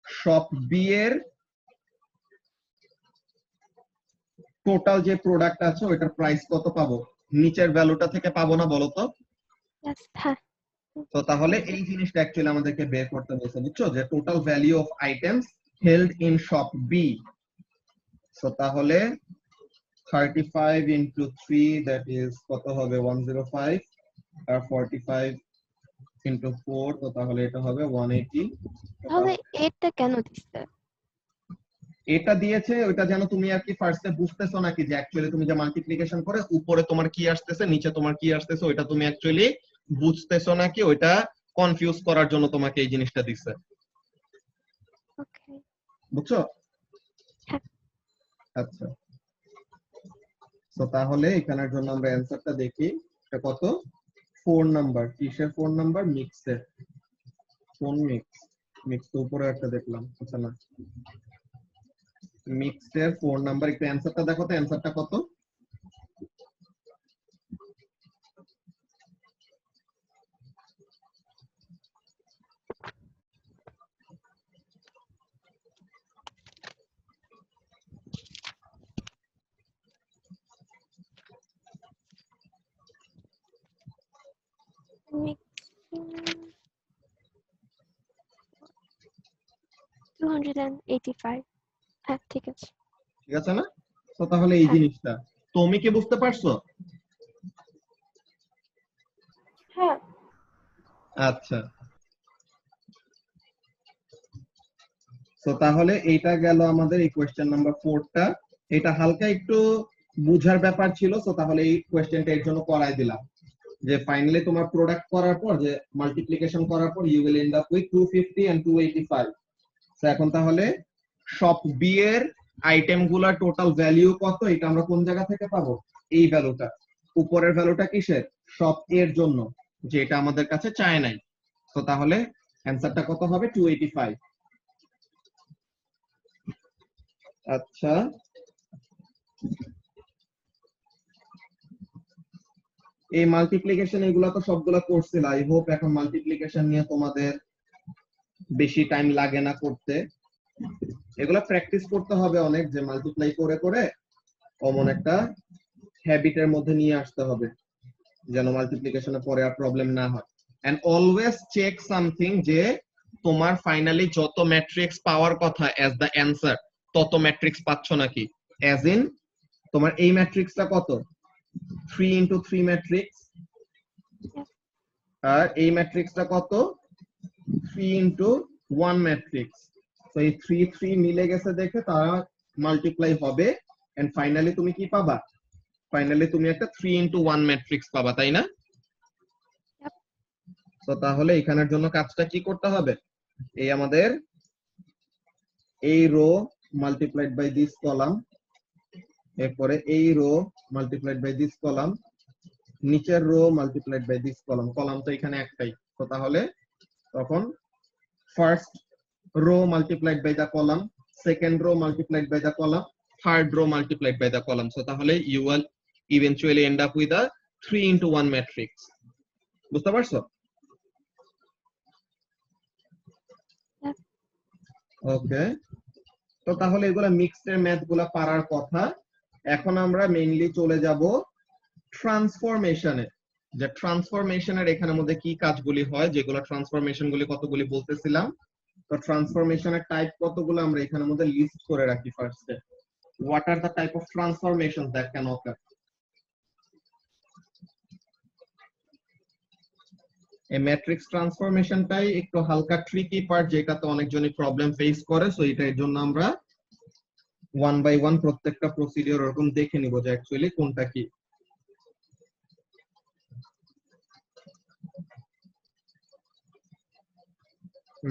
Speaker 1: সব বি এর টোটাল যে প্রোডাক্ট আছে ওইটার প্রাইস কত পাবো? নিচের ভ্যালুটা থেকে পাবো না বলো তো?
Speaker 2: Yes. হ্যাঁ।
Speaker 1: তো তাহলে এই জিনিসটা অ্যাকচুয়ালি আমাদেরকে বের করতে বলছে, বুঝছো, যে total value of items held in shop B. So তাহলে 35 into 3 that is কত হবে? 105, আর 45 into 4 তো তাহলে এটা হবে 180।
Speaker 2: তাহলে এটা কেন দিচ্ছে?
Speaker 1: এটা দিয়েছে ওইটা যেন তুমি আর কি ফার্স্টে বুঝতেছো নাকি যে অ্যাকচুয়ালি তুমি যে মাল্টিপ্লিকেশন করে উপরে তোমার কি আসতেছে নিচে তোমার কি আসতেছে ওইটা তুমি অ্যাকচুয়ালি বুঝতেছো নাকি, ওইটা কনফিউজ করার জন্য তোমাকে এই জিনিসটা দিচ্ছে,
Speaker 2: ওকে।
Speaker 1: বুঝছো?
Speaker 2: হ্যাঁ।
Speaker 1: আচ্ছা, তো তাহলে এখানের জন্য আমরা অ্যানসারটা দেখি। এটা কত? 4 নাম্বার। কিসের 4 নাম্বার? মিক্সের। কোন মিক্স? মিক্স তো উপরে একটা দেখলাম, আচ্ছা না, মিক্সের 4 নাম্বার। একটু অ্যানসারটা দেখো তো, অ্যানসারটা কত?
Speaker 2: 285 হ্যাঁ ঠিক আছে
Speaker 1: ঠিক আছে না? তো তাহলে এই
Speaker 2: হ্যাঁ
Speaker 1: জিনিসটা তুমি কি বুঝতে পারছো?
Speaker 3: হ্যাঁ
Speaker 1: আচ্ছা, তো তাহলে এইটা গেল আমাদের এই কোয়েশ্চেন নাম্বার 4টা। এটা হালকা একটু বুঝার ব্যাপার ছিল, তো তাহলে এই কোয়েশ্চেনটা এর জন্য করাই দিলাম যে ফাইনালি তোমার প্রোডাক্ট করার পর যে মাল্টিপ্লিকেশন করার পর you will end up with 250 and 285। তো এখন তাহলে শপ বি এর আইটেম গুলার টোটাল ভ্যালু কত, এটা আমরা কোন জায়গা থেকে পাবো? এই ভ্যালুটা, উপরের ভ্যালুটা কিসের? শপ এর জন্য, যে এটা আমাদের কাছে চায় নাই। তো তাহলে অ্যানসারটা কত হবে? 285। আচ্ছা, এই মাল্টিপ্লিকেশন এগুলা তো সবগুলা করছিল, আই হোপ এখন মাল্টিপ্লিকেশন নিয়ে তোমাদের বেশি টাইম লাগে না করতে। এগুলা প্র্যাকটিস করতে হবে অনেক, যে মাল্টিপ্লাই করে করে অমন একটা হ্যাবিটের মধ্যে নিয়ে আসতে হবে যেন মাল্টিপ্লিকেশনে পরে আর প্রবলেম না হয়। এন্ড অলওয়েজ চেক সামথিং, যে তোমার ফাইনালি যত ম্যাট্রিক্স পাওয়ার কথা অ্যাজ দ্য অ্যান্সার, তত ম্যাট্রিক্স পাচ্ছ নাকি। অ্যাজ ইন তোমার এই ম্যাট্রিক্সটা কত? 3 ইন্টু 3 ম্যাট্রিক্স। আর এই ম্যাট্রিক্সটা কত? 3 ইন্টু 1 ম্যাট্রিক্স। তো এই 3 3 মিলে গেছে দেখে তারা মাল্টিপ্লাই হবে, এন্ড ফাইনালি তুমি কি পাবা? ফাইনালি তুমি একটা 3 ইন্টু 1 ম্যাট্রিক্স পাবা, তাই না?
Speaker 2: Yep.
Speaker 1: তো তাহলে এখানের জন্য কাজটা কি করতে হবে? এই আমাদের এই row multiplied by this column, এরপরে এই row multiplied by this column, নিচের row multiplied by this column. Column তো এখানে একটাই, তো তাহলে তখন first row multiplied by the column, second row multiplied by the column, third row multiplied by the column. So তাহলে you will eventually end up with a 3 into 1 matrix. বুঝতে পারছো?
Speaker 2: Yep.
Speaker 1: ওকে, তো তাহলে এগুলা মিক্সড এর ম্যাথ গুলা পারার কথা। এখন আমরা মেইনলি চলে যাব ট্রান্সফরমেশনে, যে ট্রান্সফরমেশনের এখানের মধ্যে কি কাজগুলি হয়, যেগুলো ট্রান্সফরমেশন গুলি কতগুলি বলতেছিলাম। তো ট্রান্সফরমেশনের টাইপ কতগুলো আমরা এখানের মধ্যে লিস্ট করে রাখি ফার্স্টে। What are the type of transformation that can occur? এই ম্যাট্রিক্স ট্রান্সফরমেশনটাই একটু হালকা ট্রিকি পার্ট, যেটাতে অনেকজনই প্রবলেম ফেস করে। সো এটার জন্য আমরা ওয়ান বাই ওয়ান প্রত্যেকটা প্রসিডিওর ওরকম দেখে নিব যে অ্যাকচুয়ালি কোনটা কি।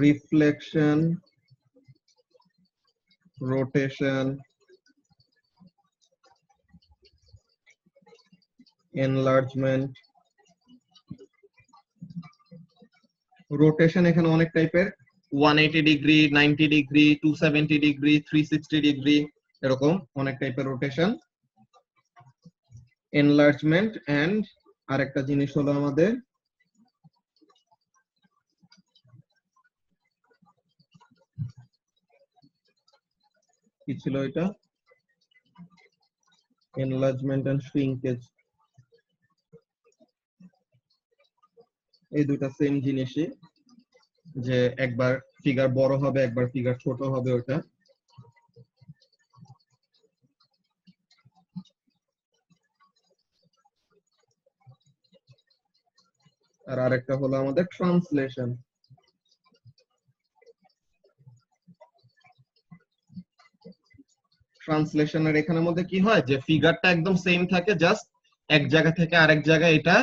Speaker 1: Reflection, rotation, enlargement. রোটেশন এখানে অনেক টাইপের, 180 ডিগ্রি, 90 ডিগ্রি, 270 ডিগ্রি, 360 ডিগ্রি, এরকম অনেক টাইপের রোটেশন। এনলার্জমেন্ট এন্ড আরেকটা জিনিস হলো আমাদের কি ছিল এটা? Enlargement and shrinkage. এই দুটা সেম জিনিসই, যে একবার ফিগার বড় হবে একবার ফিগার ছোট হবে ওটা। আর আরেকটা হলো আমাদের ট্রান্সলেশন। ট্রান্সলেশনের এখানের মধ্যে কি হয়, যে ফিগারটা একদম সেম থাকে, জাস্ট এক জায়গা থেকে আরেক জায়গায় এটা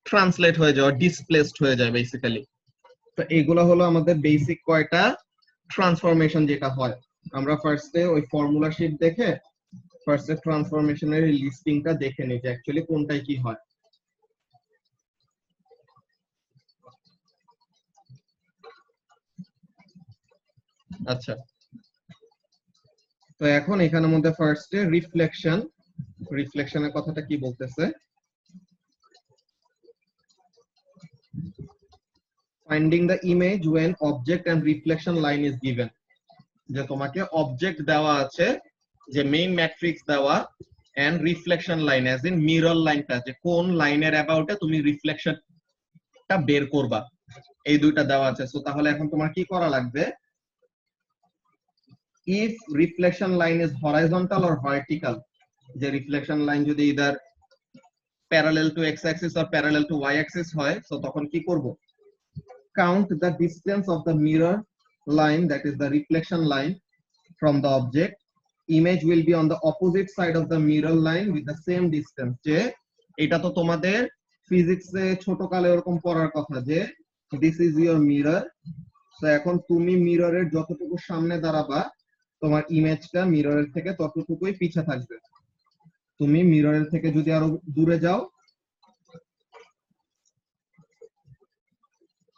Speaker 1: ট্রান্সলেট হয়ে যায়, ডিসপ্লেসড হয়ে যায় বেসিক্যালি। তো এগুলো হলো আমাদের বেসিক কয়টা ট্রান্সফরমেশন যেটা হয়। আমরা ফার্স্টে ওই ফর্মুলা শিট দেখে ফার্স্টে ট্রান্সফরমেশনের লিস্টিংটা দেখে নিই যে অ্যাকচুয়ালি কোনটাই কি হয়। আচ্ছা, তো এখন এখানের মধ্যে ফার্স্টে রিফ্লেকশন। রিফ্লেকশনের কথাটা কি বলতেছে? Finding the image when object and reflection line is given। যে তোমাকে অবজেক্ট দেওয়া আছে, যে মেইন ম্যাট্রিক্স দেওয়া, and reflection line as in mirror লাইনটা, যে কোন লাইনের অ্যাবাউটে তুমি রিফ্লেকশনটা বের করবা, এই দুইটা দেওয়া আছে। সো তাহলে এখন তোমার কি করা লাগবে? if reflection line is horizontal or vertical, যে reflection line যদি either parallel to x axis or parallel to y axis হয়, so তখন কি করব? Count the distance of the mirror line, that is the reflection line, from the object. Image will be on the opposite side of the mirror line with the same distance. যে এটা তো তোমাদের ফিজিক্সে ছোট কালে এরকম পড়ার কথা যে this is your mirror. তো এখন তুমি মিররের যতটুকু সামনে দাঁড়াবা তোমার ইমেজটা মিররের থেকে ততটুকুই পিছে থাকবে। তুমি মিররের থেকে যদি আরো দূরে যাও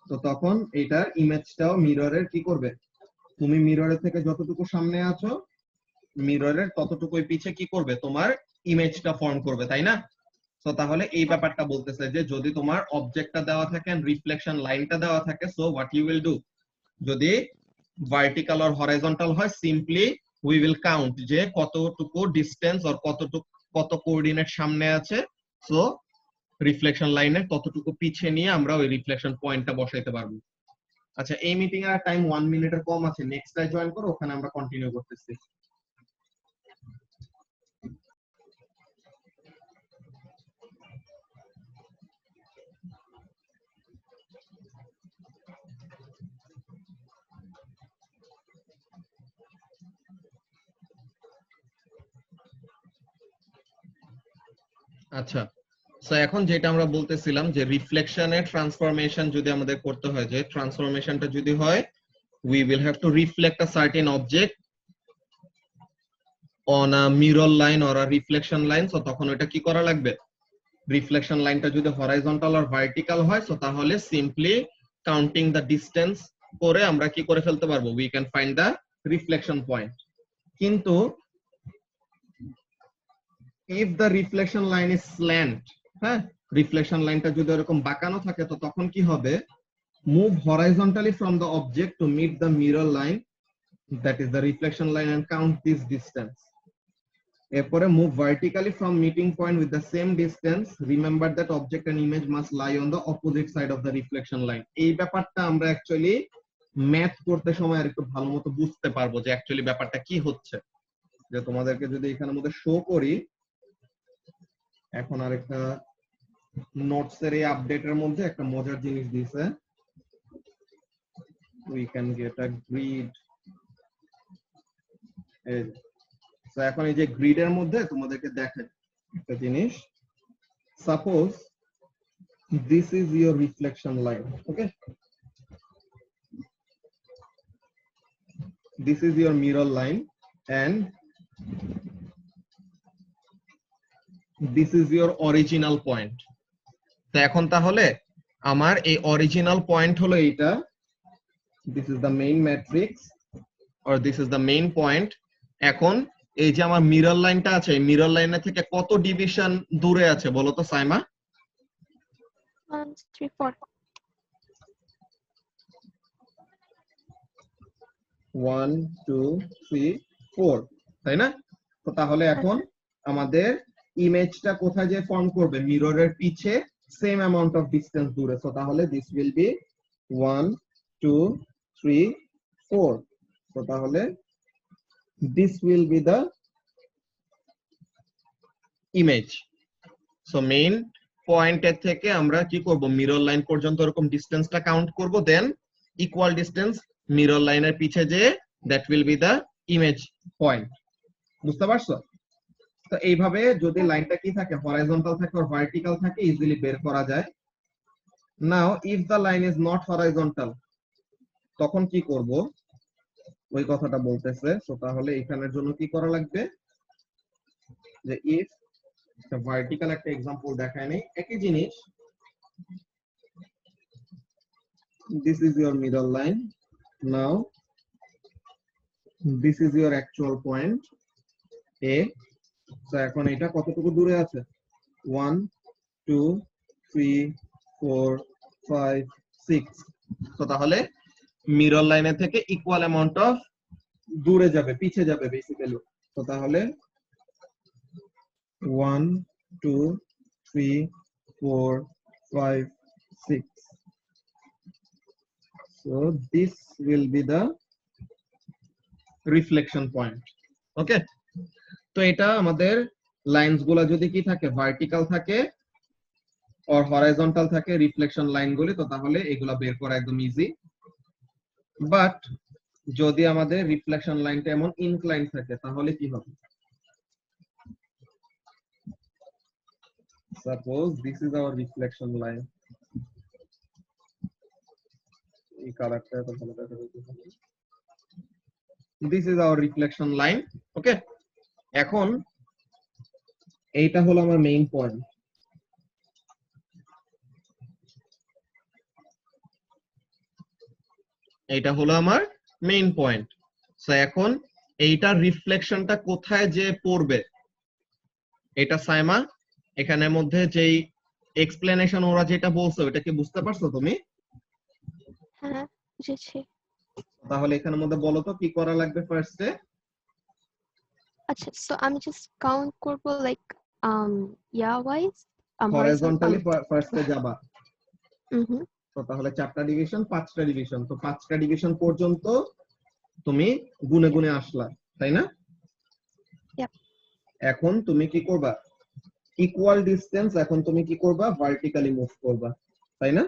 Speaker 1: তো তখন এটার ইমেজটাও মিররের কি করবে? তুমি মিররের থেকে যতটুকু সামনে আছো মিররের ততটুকুই পিছে কি করবে? তোমার ইমেজটা ফর্ম করবে, তাই না? তো তাহলে এই ব্যাপারটা বলতেছে যে যদি তোমার অবজেক্টটা দেওয়া থাকে এন্ড রিফ্লেকশন লাইনটা দেওয়া থাকে, so what you will do, যদি ভার্টিক্যাল অর হরাইজন্টাল হয় সিম্পলি উই উইল কাউন্ট যে কতটুকু ডিসটেন্স অর কত কোঅর্ডিনেট সামনে আছে, সো রিফ্লেকশন লাইনের ততটুকু পিছে নিয়ে আমরা ওই রিফ্লেকশন পয়েন্টটা বসাইতে পারবো। আচ্ছা, এই মিটিং এর টাইম 1 মিনিটের কম আছে, নেক্সট টাই জয়েন করো, ওখানে আমরা কন্টিনিউ করতেছি। আচ্ছা, সো এখন যেটা আমরা বলতেছিলাম যে রিফ্লেকশনের ট্রান্সফরমেশন যদি আমাদের করতে হয়, যে ট্রান্সফরমেশনটা যদি হয় we will have to reflect a certain object on a mirror line or a reflection line, so তখন ওটা কি করা লাগবে? রিফ্লেকশন লাইনটা যদি হরাইজন্টাল আর ভার্টিক্যাল হয় সো তাহলে সিম্পলি কাউন্টিং দ্য ডিসটেন্স করে আমরা কি করে ফেলতে পারবো? we can find the reflection point. কিন্তু if the reflection line is slant, হ্যাঁ, রিফ্লেকশন লাইনটা যদি এরকম বাঁকানো থাকে তো তখন কি হবে? move horizontally from the object to meet the mirror line, that is the reflection line, and count this distance. এরপরে move vertically from meeting point with the same distance. Remember that object and image must lie on the opposite side of the reflection line. এই ব্যাপারটা আমরা অ্যাকচুয়ালি ম্যাথ করতে সময় আর একটু ভালো মতো বুঝতে পারবো যে অ্যাকচুয়ালি ব্যাপারটা কি হচ্ছে। যে তোমাদেরকে যদি এখানের মধ্যে শো করি, এখন আরেকটা নোটস এর এই আপডেটের মধ্যে একটা মজার জিনিস দিয়েছে, we can get a grid. তো এখন এই যে গ্রিডের মধ্যে তোমাদেরকে দেখেন একটা জিনিস, suppose this is your reflection line, okay, this is your mirror line and this is your original point. তো এখন তাহলে আমার এই অরিজিনাল পয়েন্ট হলো এইটা, this is the main matrix or this is the main point. এখন এই যে আমার মিরর লাইনটা আছে, এই মিরর লাইনের থেকে কত ডিভিশন দূরে আছে বলো তো সাইমা?
Speaker 2: 1 3 4
Speaker 1: 1 2 3 4, তাই না? তো তাহলে এখন আমাদের ইমেজটা কোথায় যে ফর্ম করবে? মিররের পিছে সেম অ্যামাউন্ট অফ ডিসটেন্স দূরে। সো তাহলে দিস উইল বি 1 2 3 4। তো তাহলে this will be the image. So main point এর থেকে আমরা কি করব? মিরর লাইন পর্যন্ত এরকম ডিসটেন্সটা কাউন্ট করব, দেন ইকুয়াল ডিসটেন্স মিরর লাইনের পিছে যে that will be the image point. বুঝতে পারছো? তো এইভাবে যদি লাইনটা কি থাকে, হরাইজন্টাল থাকে আর ভার্টিক্যাল থাকে, ইজিলি বের করা যায়। নাও if the line is not horizontal তখন কি করব? ওই কথাটা বলতেছে। সো তাহলে এখানের জন্য কি করা লাগবে? যে if ভার্টিক্যাল একটা এক্সাম্পল দেখায় নেই, একই জিনিস, this is your middle line, now this is your actual point A. So এখন এটা কতটুকু দূরে আছে? 1 2 3 4 5 6। তো তাহলে মিরর লাইনের থেকে ইকুয়াল অ্যামাউন্ট অফ দূরে যাবে, পিছে যাবে বেসিক্যালি। তো তাহলে 1 2 3 4 5 6। So this will be the reflection point. Okay, তো এটা আমাদের লাইনস গুলা যদি কি থাকে, ভার্টিক্যাল থাকে অর হরাইজন্টাল থাকে রিফ্লেকশন লাইনগুলি, তো তাহলে এগুলা বের করা একদম ইজি। বাট যদি আমাদের রিফ্লেকশন লাইনটা এমন ইনক্লাইন থাকে তাহলে কি হবে? Suppose this is our reflection line, এই কালারটা এত ভালো দেখা যাচ্ছে, this is our reflection line. Okay, এখন এইটা হলো আমার মেইন পয়েন্ট। এইটা হলো আমার মেইন পয়েন্ট। সো এখন এইটার রিফ্লেকশনটা কোথায় যে পড়বে, এটা সাইমা এখানের মধ্যে যেই এক্সপ্লেনেশন ওরা যেটা বলছে ওটা কি বুঝতে পারছো তুমি?
Speaker 2: হ্যাঁ, বুঝেছি।
Speaker 1: তাহলে এখানের মধ্যে বলো তো কি করা লাগবে ফার্স্টে?
Speaker 2: আচ্ছা, সো আমি জাস্ট কাউন্ট করব like yeah wise
Speaker 1: horizontally
Speaker 2: horizontal.
Speaker 1: ফার্স্টে যাবা,
Speaker 2: হুম।
Speaker 1: তো তাহলে 4টা ডিভিশন 5টা ডিভিশন, তো 5টা ডিভিশন পর্যন্ত তুমি গুনে গুনে আসলা, তাই না?
Speaker 2: Yep.
Speaker 1: এখন তুমি কি করবা? ইকুয়াল ডিসটেন্স এখন তুমি কি করবা? ভার্টিক্যালি মুভ করবা, তাই না?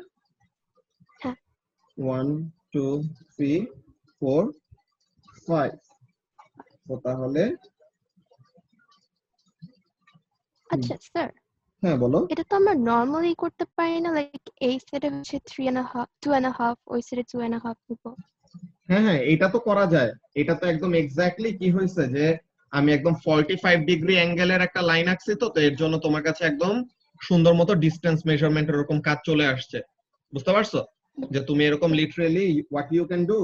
Speaker 2: হ্যাঁ।
Speaker 1: 1 2 3 4 5, তো তাহলে
Speaker 2: আচ্ছা স্যার,
Speaker 1: হ্যাঁ বলো।
Speaker 2: এটা তো আমরা নরমালি করতে পারি না, লাইক এই সাইডে হচ্ছে 3.5 2.5, ওই সাইডে 2.5 নিব।
Speaker 1: হ্যাঁ হ্যাঁ, এটা তো করা যায়। এটা তো একদম এক্স্যাক্টলি কি হয়েছে যে আমি একদম 45 ডিগ্রি অ্যাঙ্গেলের একটা লাইন আঁকছি, তো এর জন্য তোমার কাছে একদম সুন্দর মতো ডিসটেন্স মেজারমেন্ট এরকম কাজ চলে আসছে। বুঝতে পারছো যে তুমি এরকম literally what you can do,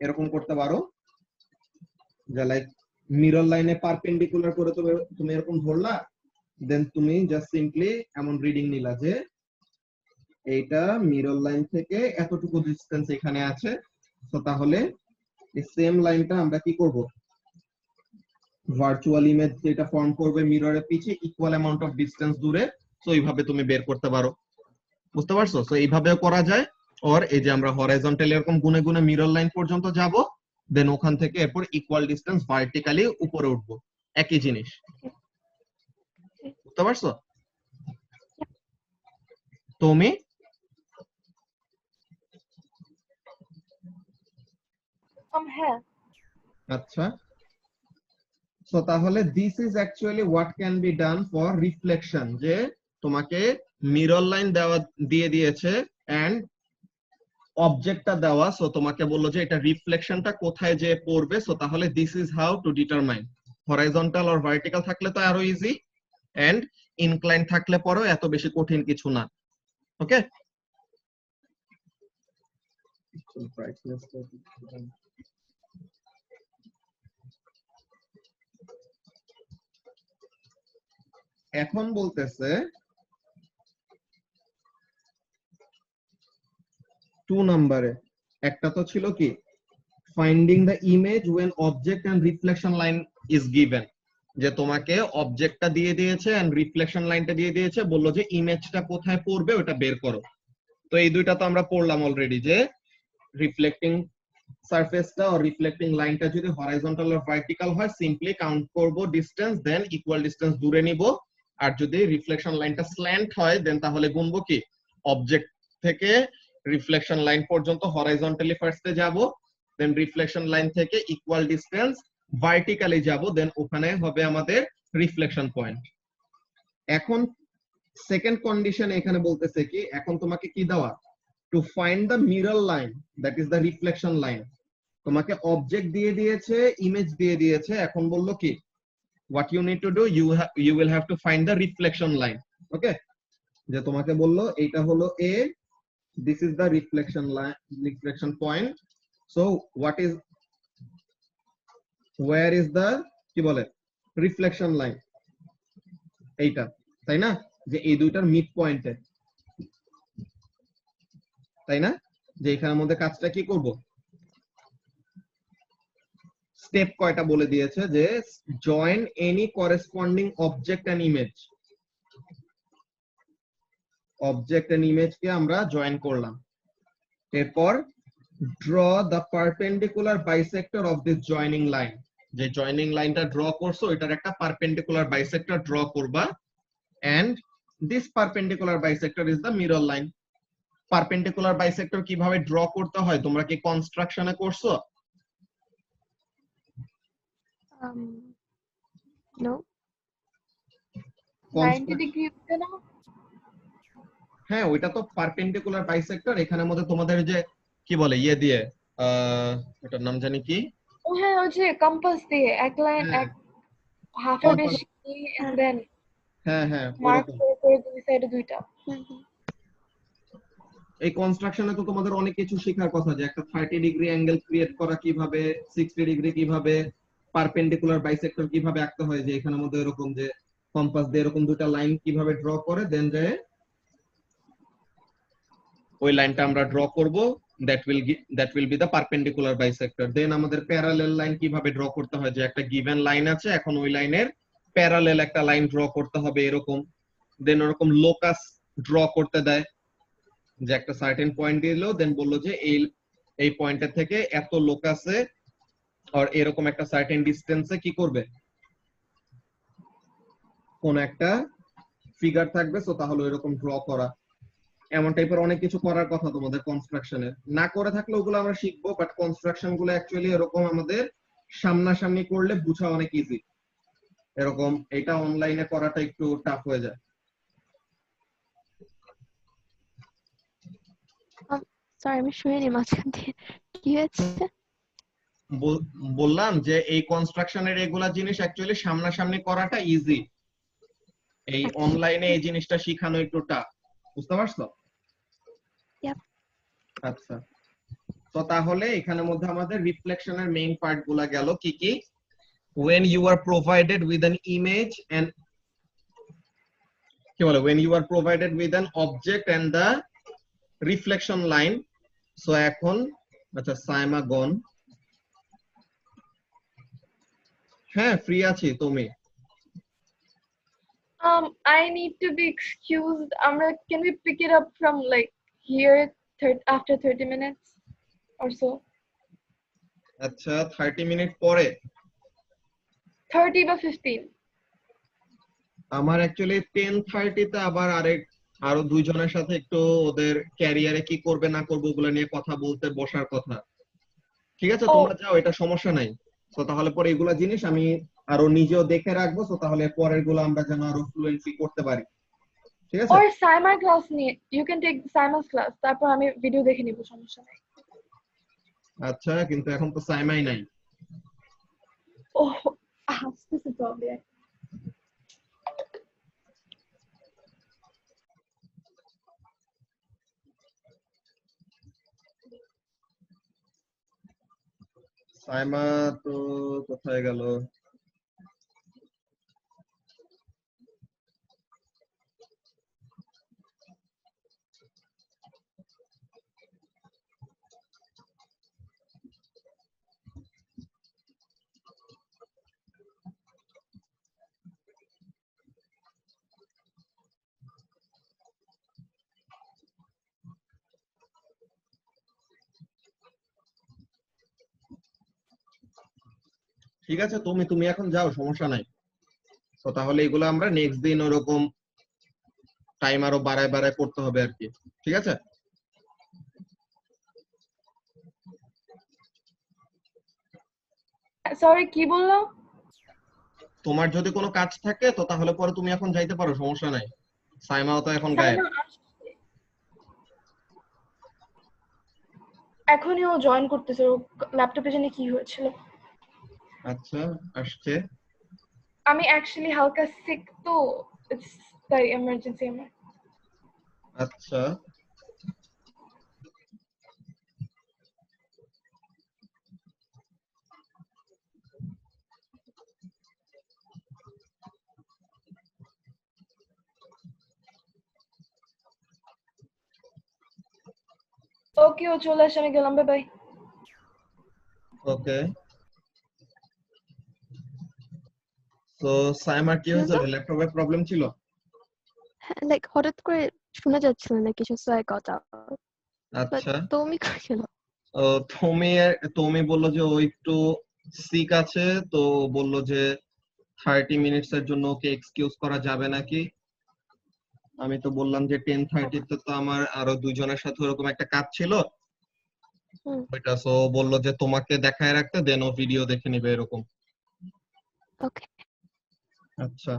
Speaker 1: এরকম করতে পারো যে লাইক মিরর লাইনে পারপেন্ডিকুলার করে তুমি এরকম ধরলা, দেন তুমি জাস্ট সিম্পলি এমন রিডিং নিলা যে এইটা মিরর লাইন থেকে এতটুকু ডিসটেন্স এখানে আছে, তো তাহলে এই সেম লাইনটা আমরা কি করব? ভার্চুয়াল ইমেজ যেটা ফর্ম করবে মিররের পিছে ইকুয়াল অ্যামাউন্ট অফ ডিসটেন্স দূরে, তো এইভাবে তুমি বের করতে পারো। বুঝতে পারছো? তো এইভাবেও করা যায়। আর এই যে আমরা হরাইজন্টালি এরকম গুনে গুনে মিরর লাইন পর্যন্ত যাব, দেন ওখান থেকে এরপর ইকুয়াল ডিসটেন্স ভার্টিক্যালি উপরে উঠবো, একই জিনিস। বুঝতে পারছো তুমি?
Speaker 3: হ্যাঁ।
Speaker 1: আচ্ছা, সো তাহলে this is actually what can be done for reflection, যে তোমাকে মিরর লাইন দেওয়া দিয়ে দিয়েছে এন্ড অবজেক্টটা দেওয়া, সো তোমাকে বললো যে এটা রিফ্লেকশনটা কোথায় যে পড়বে, সো তাহলে this is how to determine. Horizontal আর ভার্টিক্যাল থাকলে তো আরো ইজি, এন্ড ইনক্লাইন থাকলে পরেও এত বেশি কঠিন কিছু না। ওকে, এখন বলতেছে 2 নম্বরে একটা তো ছিল কি, finding the image when object and reflection line is given, যে তোমাকে অবজেক্টটা দিয়ে দিয়েছে এন্ড রিফ্লেকশন লাইনটা দিয়ে দিয়েছে, বললো যে ইমেজটা কোথায় পড়বে ওটা বের করো। তো এই দুইটা তো আমরা পড়লাম অলরেডি, যে রিফ্লেক্টিং সারফেসটা আর রিফ্লেক্টিং লাইনটা যদি হরাইজন্টাল আর ভার্টিক্যাল হয় সিম্পলি কাউন্ট করব ডিসটেন্স, দেন ইকুয়াল ডিসটেন্স দূরে নিব। আর যদি রিফ্লেকশন লাইনটা স্ল্যান্ট হয় দেন তাহলে গুনবো কি, অবজেক্ট থেকে রিফ্লেকশন লাইন পর্যন্ত হরাইজন্টালি ফার্স্টে যাব, দেন রিফ্লেকশন লাইন থেকে ইকুয়াল ডিসটেন্স ভার্টিক্যালি যাব, দেন ওখানে হবে আমাদের রিফ্লেকশন পয়েন্ট। এখন সেকেন্ড কন্ডিশন এখানে বলতেছে কি, এখন তোমাকে কি দেওয়া, to find the mirror line that is the reflection line. তোমাকে অবজেক্ট দিয়ে দিয়েছে, ইমেজ দিয়ে দিয়েছে, এখন বললো কি what you need to do, you will have to find the reflection line. ওকে, যে তোমাকে বললো এইটা হলো a, this is the reflection line, reflection point, so what is, where is the কি বলে রিফ্লেকশন লাইন, এইটা, তাই না? যে এই দুইটার মিড পয়েন্টে, তাই না? যে এখানের মধ্যে কাজটা কি করব, স্টেপ কয়টা বলে দিয়েছে, যে join any corresponding object and image, object and image কে আমরা জয়েন করলাম, এরপর draw the perpendicular bisector of this joining line, যে জয়েনিং লাইনটা ড্র করছো এটার একটা পারপেন্ডিকুলার বাইসেক্টর ড্র করবা, and this perpendicular bisector is the mirror line. Perpendicular bisector কিভাবে ড্র করতে হয় তোমরা কি কনস্ট্রাকশনে করছো?
Speaker 2: Um, no.
Speaker 3: 90 ডিগ্রি না?
Speaker 1: হ্যাঁ ওইটা তো পারপেন্ডিকুলার বাইসেক্টর, এখানের মধ্যে তোমাদের যে কি বলে ইয়ে দিয়ে ওটার নাম জানি কি,
Speaker 3: ও হ্যাঁ, ওই যে কম্পাস দিয়ে এক লাইন
Speaker 1: হ্যাঁ
Speaker 3: এক হাফের
Speaker 1: Compass.
Speaker 3: বেশি এন্ড দেন
Speaker 1: হ্যাঁ হ্যাঁ
Speaker 3: মার্ক
Speaker 1: ওরকম।
Speaker 3: করে দুই সাইডে দুইটা।
Speaker 1: এই কনস্ট্রাকশনে তো তোমাদের অনেক কিছু শেখার কথা, যে একটা 30 ডিগ্রি অ্যাঙ্গেল ক্রিয়েট করা কিভাবে, 60 ডিগ্রি কিভাবে, পারপেন্ডিকুলার বাইসেক্টর কিভাবে আঁকতে হয়, যে এখানের মধ্যে এরকম যে কম্পাস দিয়ে এরকম দুটো লাইন কিভাবে ড্র করে দেন যে ওই লাইনটা আমরা ড্র করব, that will be the perpendicular bisector. দেন আমাদের প্যারালাল লাইন কিভাবে ড্র করতে হয়, যে একটা গিভেন লাইন আছে এখন ওই লাইনের প্যারালাল একটা লাইন ড্র করতে হবে এরকম। দেন ওরকম লোকাস ড্র করতে দেয়, যে একটা সার্টেন পয়েন্ট দিলো, দেন বললো যে এই পয়েন্টের থেকে এত লোকাসে আর এরকম একটা সার্টেন ডিসটেন্সে কি করবে, কোন একটা ফিগার থাকবে, সো তাহলে এরকম ড্র করা, এমন টাইপের অনেক কিছু করার কথা তোমাদের কনস্ট্রাকশনে। না করে থাকলে ওগুলো আমরা শিখবো, বাট কনস্ট্রাকশন গুলো অ্যাকচুয়ালি এরকম আমাদের সামনাসামনি করলে বোঝা অনেক ইজি, এরকম এটা অনলাইনে করাটা একটু টাফ হয়ে যায়।
Speaker 2: Sorry, আমি শুনিনি মাঝখান দিয়ে কি হয়েছে?
Speaker 1: বললাম যে এই কনস্ট্রাকশনের এগুলা জিনিস অ্যাকচুয়ালি সামনাসামনি করাটা ইজি, এই
Speaker 2: আচ্ছা।
Speaker 1: অনলাইনে এই জিনিসটা শিখানো একটু টাফ, বুঝতে পারছো?
Speaker 2: Yep.
Speaker 1: আচ্ছা, তো তাহলে এখানের মধ্যে আমাদের রিফ্লেকশনের মেইন পার্ট গুলা গেল কি কি। when you are provided with an image and কি বলে when you are provided with an object and the reflection line, so এখন আচ্ছা সাইমা গন, হ্যাঁ ফ্রি আছি তুমি?
Speaker 3: I need to be excused. Can we pick it up from like here after 30 minutes or so?
Speaker 1: আচ্ছা 30 মিনিট পরে?
Speaker 3: 30 বা 15?
Speaker 1: আমার অ্যাকচুয়ালি 10:30 তে আবার আরো দুইজনের সাথে একটু ওদের ক্যারিয়ারে কি করবে না করবে ওগুলো নিয়ে কথা বলতে বসার কথা। ঠিক আছে তোমরা যাও, এটা সমস্যা নাই। তো তাহলে পরে এগুলা জিনিস আমি আরো নিজেও দেখে রাখবো, তো তাহলে পরের গুলো আমরা যেন আরো ফ্লুয়েন্সি করতে পারি, ঠিক আছে?
Speaker 3: Or Saima class নিয়ে, you can take Saima's class, তারপর আমি ভিডিও দেখে নিব, সমস্যা নাই।
Speaker 1: আচ্ছা কিন্তু এখন তো সাইমাই নাই।
Speaker 3: আসতেছে তবে।
Speaker 1: সাইমা তো কোথায় গেল? ঠিক আছে তুমি এখন যাও, সমস্যা নাই। তো তাহলে এগুলো আমরা নেক্সট দিন ওরকম টাইম আরো বাড়ায় বাড়ায় করতে হবে আর কি, ঠিক আছে?
Speaker 3: সরি কি বললো?
Speaker 1: তোমার যদি কোনো কাজ থাকে তো তাহলে পরে তুমি এখন যাইতে পারো, সমস্যা নাই। সাইমাও তো এখন গায়েব।
Speaker 3: এখনই ও জয়েন করতেছে, ওর ল্যাপটপে জানি কি হয়েছিল।
Speaker 1: আচ্ছা আসছে।
Speaker 3: আমি অ্যাকচুয়ালি হালকা সিক, তো ইটস তাই এমার্জেন্সি আমার।
Speaker 1: আচ্ছা
Speaker 3: ওকে, ও চলে আসে, আমি গেলাম, বাই বাই।
Speaker 1: ওকে। তো সাইমার কি হয়েছে, ল্যাপটপে প্রবলেম ছিল?
Speaker 2: লাইক হঠাৎ করে শোনা যাচ্ছিল না কিছু, সো আই গট আউট।
Speaker 1: আচ্ছা
Speaker 2: তুমি কই গেল?
Speaker 1: তুমি তুমি বললো যে ও একটু সিক আছে, তো বললো যে 30 মিনিটস এর জন্য ওকে এক্সকিউজ করা যাবে নাকি। আমি তো বললাম যে 10:30 তো আমার আরো দুইজনের সাথে ওরকম একটা কাজ ছিল
Speaker 2: হুম।
Speaker 1: ওইটা, সো বললো যে তোমাকে দেখায় রাখতে, দেন ও ভিডিও দেখে নিবে এরকম।
Speaker 2: ওকে।
Speaker 1: আচ্ছা,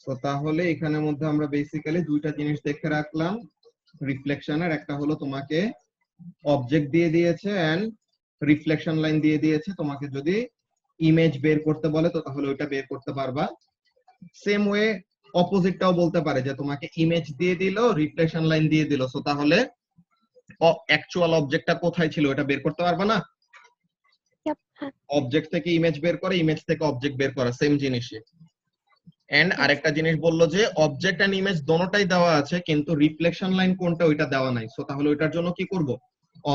Speaker 1: তো তাহলে এখানের মধ্যে আমরা বেসিক্যালি দুইটা জিনিস দেখে রাখলাম রিফ্লেকশনের। একটা হলো তোমাকে অবজেক্ট দিয়ে দিয়েছে এন্ড রিফ্লেকশন লাইন দিয়ে দিয়েছে, তোমাকে যদি ইমেজ বের করতে বলে তো তাহলে ওইটা বের করতে পারবা। সেম ওয়ে অপোজিটটাও বলতে পারে যে তোমাকে ইমেজ দিয়ে দিল, রিফ্লেকশন লাইন দিয়ে দিল, সো তাহলে অ্যাকচুয়াল অবজেক্টটা কোথায় ছিল এটা বের করতে পারবা না।
Speaker 2: Yep, হ্যাঁ।
Speaker 1: অবজেক্ট থেকে ইমেজ বের করে, ইমেজ থেকে অবজেক্ট বের করা সেম জিনিসই। And
Speaker 2: Yes.
Speaker 1: আরেকটা জিনিস বললো যে অবজেক্ট এন্ড ইমেজ দোনোটাই দেওয়া আছে কিন্তু রিফ্লেকশন লাইন কোনটা ওইটা দেওয়া নাই, সো তাহলে ওইটার জন্য কি করব,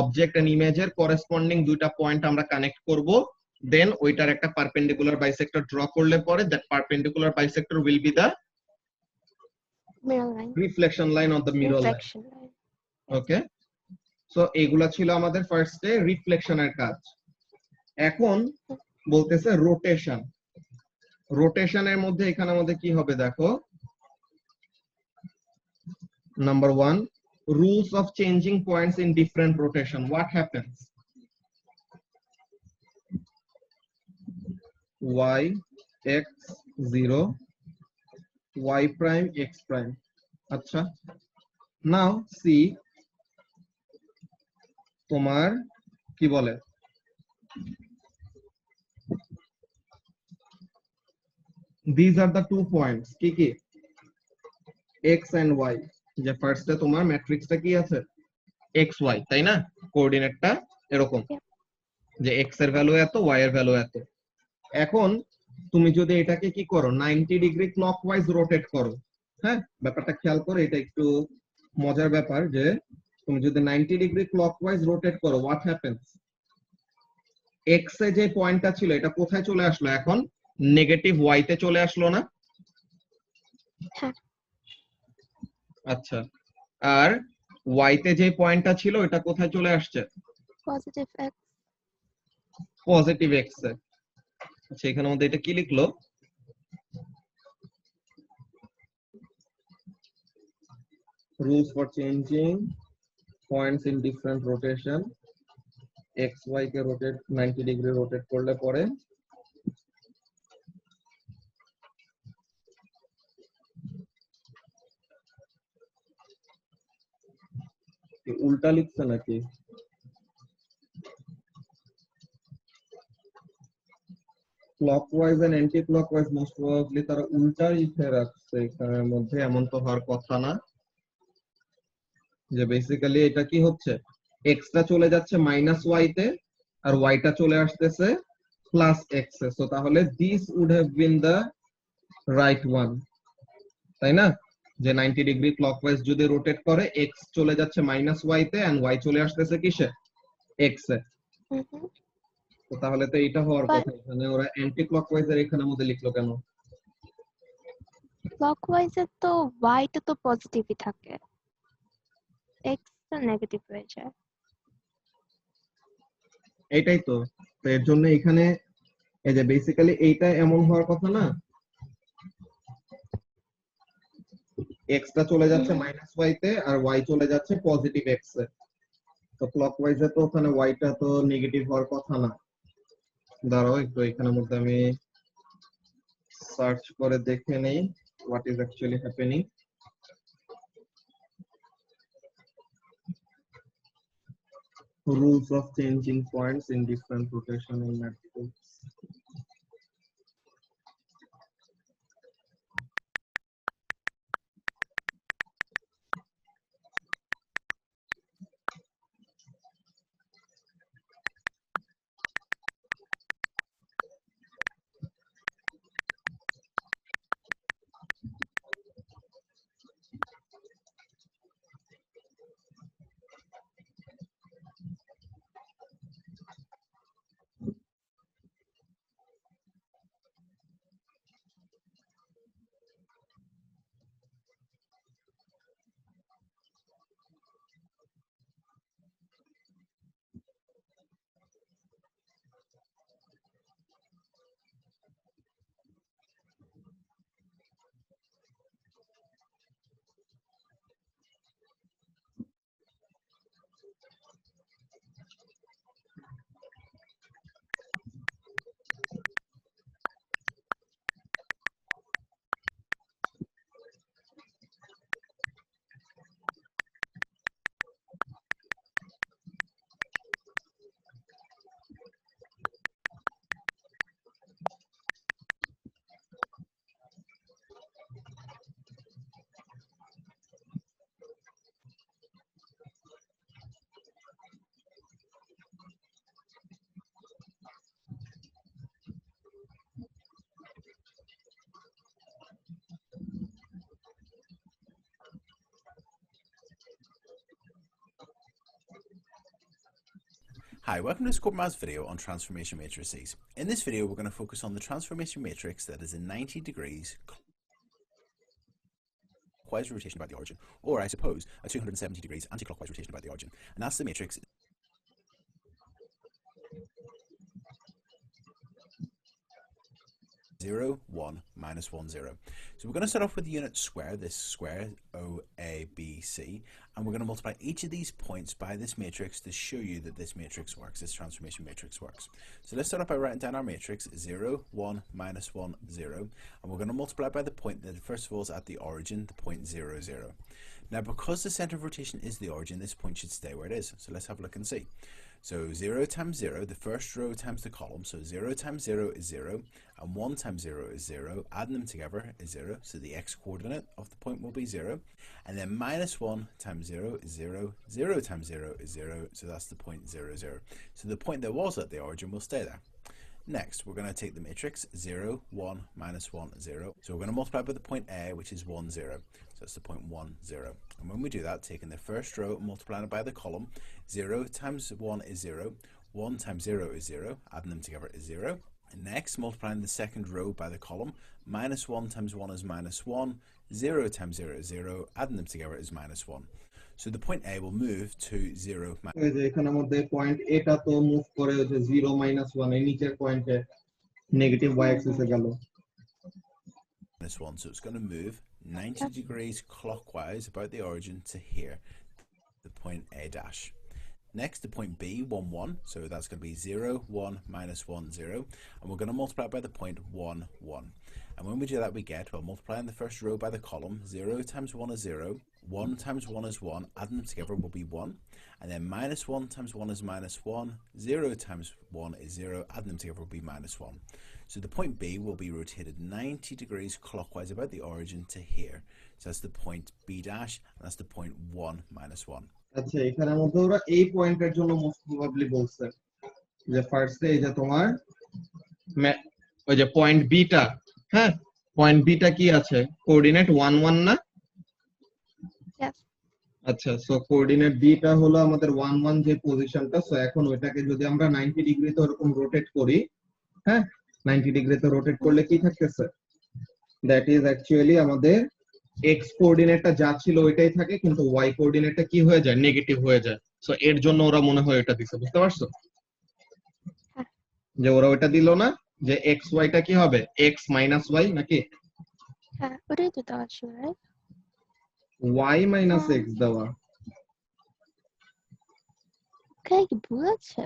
Speaker 1: অবজেক্ট এন্ড ইমেজের করেসপন্ডিং দুইটা পয়েন্ট আমরা কানেক্ট করব, দেন ওইটার একটা পারপেন্ডিকুলার বাইসেক্টর ড্র করলে পরে that perpendicular bisector will be the
Speaker 2: Mirror line.
Speaker 1: Reflection line of the mirror line.
Speaker 2: Reflection line.
Speaker 1: Okay, so এগুলা ছিল আমাদের ফার্স্টে রিফ্লেকশনের কাজ। এখন বলতেছে রোটেশন। রোটেশনের মধ্যে এখানে মধ্যে কি হবে দেখো, number 1, rules of changing points in different rotation. What happens? Y x 0 y prime x prime. আচ্ছা, নাও সি তোমার কি বলে, these are the 2 points কি কি, x and y। যে ফার্স্টে তোমার ম্যাট্রিক্সটা কি আছে, x y, তাই না, কোঅর্ডিনেটটা এরকম
Speaker 2: Yep.
Speaker 1: যে x এর ভ্যালু এত, y এর ভ্যালু এত। এখন তুমি যদি এটাকে কি করো 90 ডিগ্রি ক্লকওয়াইজ রোটেট করো, হ্যাঁ ব্যাপারটা খেয়াল করো, এটা একটু মজার ব্যাপার যে তুমি যদি 90 ডিগ্রি ক্লকওয়াইজ রোটেট করো হোয়াট হ্যাপেন্স, এক্স এ যে পয়েন্টটা ছিল এটা কোথায় চলে আসলো এখন, নেগেটিভ ওয়াই তে চলে আসলো না।
Speaker 2: হ্যাঁ।
Speaker 1: আচ্ছা, আর ওয়াই তে যে পয়েন্টটা ছিল এটা কোথায় চলে আসছে,
Speaker 2: Positive X.
Speaker 1: পজিটিভ এক্স এ। আচ্ছা, এখানের মধ্যে এটা কি লিখলো, rules for changing points in different rotation, x y কে রোটেট 90 ডিগ্রি রোটেট করলে পরে উল্টা লিখছে নাকি, clockwise and anti clockwise most probably তারা উল্টা লিখে রাখছে এখানের মধ্যে, এমন তো হওয়ার কথা না। যে বেসিক্যালি এটা কি হচ্ছে, এক্স টা চলে যাচ্ছে মাইনাস ওয়াই তে আর ওয়াই টা চলে আসতেছে প্লাস এক্স এ, সো তাহলে this would have been the right one, তাই না, যে 90 ডিগ্রি ক্লকওয়াইজ যদি রোটেট করে এক্স চলে যাচ্ছে মাইনাস ওয়াই তে এন্ড ওয়াই চলে আসতেছে কিসে, এক্স এ।
Speaker 2: Mhm.
Speaker 1: তো তাহলে তো এটা হওয়ার
Speaker 2: But
Speaker 1: কথা, এখানে ওরা অ্যান্টি ক্লকওয়াইজ এর এখানে মধ্যে লিখলো কেন।
Speaker 2: clockwise এ তো y টা তো পজিটিভই থাকে, x টা নেগেটিভ হয়ে যায়।
Speaker 1: এটাই তো, তো এর জন্য এখানে এই যে বেসিক্যালি এইটা এমন হওয়ার কথা না, এক্স টা চলে যাচ্ছে
Speaker 2: Mhm.
Speaker 1: মাইনাস ওয়াই তে আর ওয়াই চলে যাচ্ছে পজিটিভ এক্স এ, তো ক্লকওয়াইজে তো ওখানে ওয়াইটা তো নেগেটিভ হওয়ার কথা না। দাঁড়াও একটু এখানের মধ্যে আমি সার্চ করে দেখে নেই what is actually happening. Rules of changing points in different rotation in matrix.
Speaker 4: Hi, welcome to this Corpma's video on transformation matrices. In this video, we're going to focus on the transformation matrix that is a 90 degrees clockwise rotation about the origin, or I suppose a 270 degrees anti-clockwise rotation about the origin. And that's the matrix 0, 1, minus 1, 0. So we're going to start off with the unit square, this square, O, A, B, C, and we're going to multiply each of these points by this matrix to show you that this matrix works, this transformation matrix works. So let's start off by writing down our matrix, 0, 1, minus 1, 0, and we're going to multiply by the point that first of all is at the origin, the point 0, 0. Now because the center of rotation is the origin, this point should stay where it is. So let's have a look and see. So 0 times 0, the first row times the column, so 0 times 0 is 0, and 1 times 0 is 0, adding them together is 0, so the x-coordinate of the point will be 0, and then minus 1 times 0 is 0, 0 times 0 is 0, so that's the point 0, 0. So the point that was at the origin will stay there. Next, we're going to take the matrix 0, 1, minus 1, 0. So we're going to multiply by the point A, which is 1, 0. So that's the point 1, 0. And when we do that, taking the first row and multiplying it by the column, 0 times 1 is 0, 1 times 0 is 0, adding them together is 0. And next, multiplying the second row by the column, minus 1 times 1 is minus 1, 0 times 0 is 0, adding them together is minus 1. So the point A will move to 0.
Speaker 1: এখানে মধ্যে পয়েন্ট এটা তো মুভ করে যে 0 minus 1 এর নিচের পয়েন্টে নেগেটিভ y axis এ গেল
Speaker 4: Minus 1, so it's going to move 90 degrees clockwise about the origin to here, the point A dash. Next, the point B, 1, 1, so that's going to be 0, 1, minus 1, 0, and we're going to multiply by the point 1, 1. And when we do that, we get, well, multiplying the first row by the column, 0 times 1 is 0, 1 times 1 is 1, adding them together will be 1, and then minus 1 times 1 is minus 1, 0 times 1 is 0, adding them together will be minus 1. So the point B will be rotated 90 degrees clockwise about the origin to here. So that's the point B dash, and that's the point 1, minus 1.
Speaker 1: আচ্ছা এখানের মধ্যে ওরা এই পয়েন্টের জন্য মোস্ট প্রবাবলি বলছে যে ফার্স্টে এই যে তোমার ওই যে পয়েন্ট বিটা হ্যাঁ পয়েন্ট বিটা কি আছে কোঅর্ডিনেট 1 1 না
Speaker 2: Yes.
Speaker 1: আচ্ছা সো কোঅর্ডিনেট বিটা হলো আমাদের 1 1 যে পজিশনটা সো এখন ওইটাকে যদি আমরা 90 ডিগ্রিতে এরকম রোটেট করি হ্যাঁ 90 ডিগ্রিতে রোটেট করলে কি থাকতেছে দ্যাট ইজ অ্যাকচুয়ালি আমাদের x কোঅর্ডিনেটটা যা ছিল ওইটাই থাকে কিন্তু y কোঅর্ডিনেটটা কি হয়ে যায় নেগেটিভ হয়ে যায় সো এর জন্য ওরা মনে হয় এটা দিছে বুঝতে পারছো যে ওরা ওটা দিল না যে x y টা কি হবে x minus y নাকি
Speaker 2: হ্যাঁ ওটাই তো দেওয়া ছিল রাইট
Speaker 1: y minus x দেওয়া
Speaker 2: ওখানে কি ভুল আছে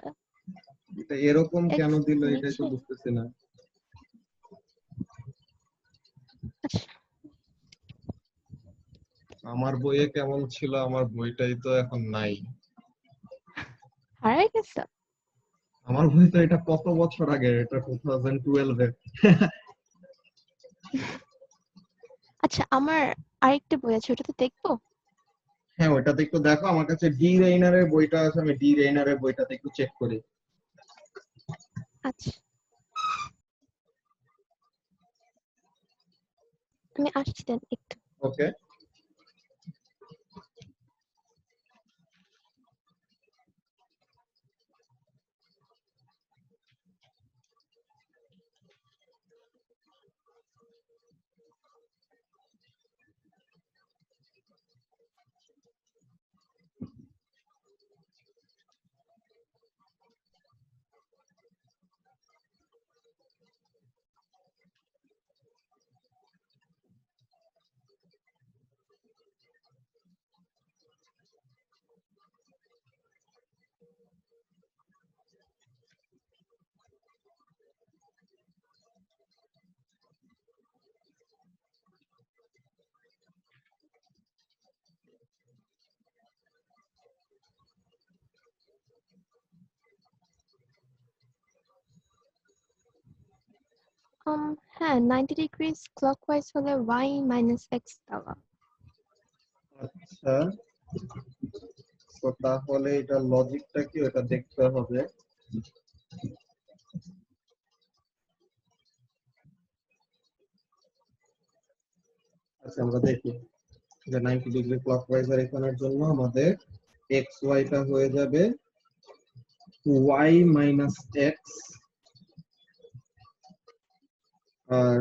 Speaker 1: এটা এরকম
Speaker 2: X
Speaker 1: কেন দিল এটাই তো
Speaker 2: নিচে?
Speaker 1: বুঝতেছি না
Speaker 2: আচ্ছা
Speaker 1: আমার বইয়ে কেমন ছিল আমার বইটাই তো এখন নাই
Speaker 2: হারাই গেছে
Speaker 1: আমার বই তো এটা কত বছর আগে এটা 2012 এর
Speaker 2: আচ্ছা আমার আরেকটা বই আছে ওটা তো দেখবো
Speaker 1: হ্যাঁ ওটাতে একটু দেখো আমার কাছে ডি রেইনারের বইটা আছে আমি ডি রেইনারের বইটাতে একটু চেক করি
Speaker 2: আচ্ছা আমি আসছি দেন একটু
Speaker 1: ওকে
Speaker 2: হ্যাঁ 90 ডিগ্রিজ ক্লকওয়াইজ হলে y minus x দেওয়া
Speaker 1: আচ্ছা তো তাহলে এটা লজিকটা কি এটা দেখতে হবে আচ্ছা আমরা দেখি যে 90 ডিগ্রি ক্লকওয়াইজ এর এখানের জন্য আমাদের x y টা হয়ে যাবে y minus x আর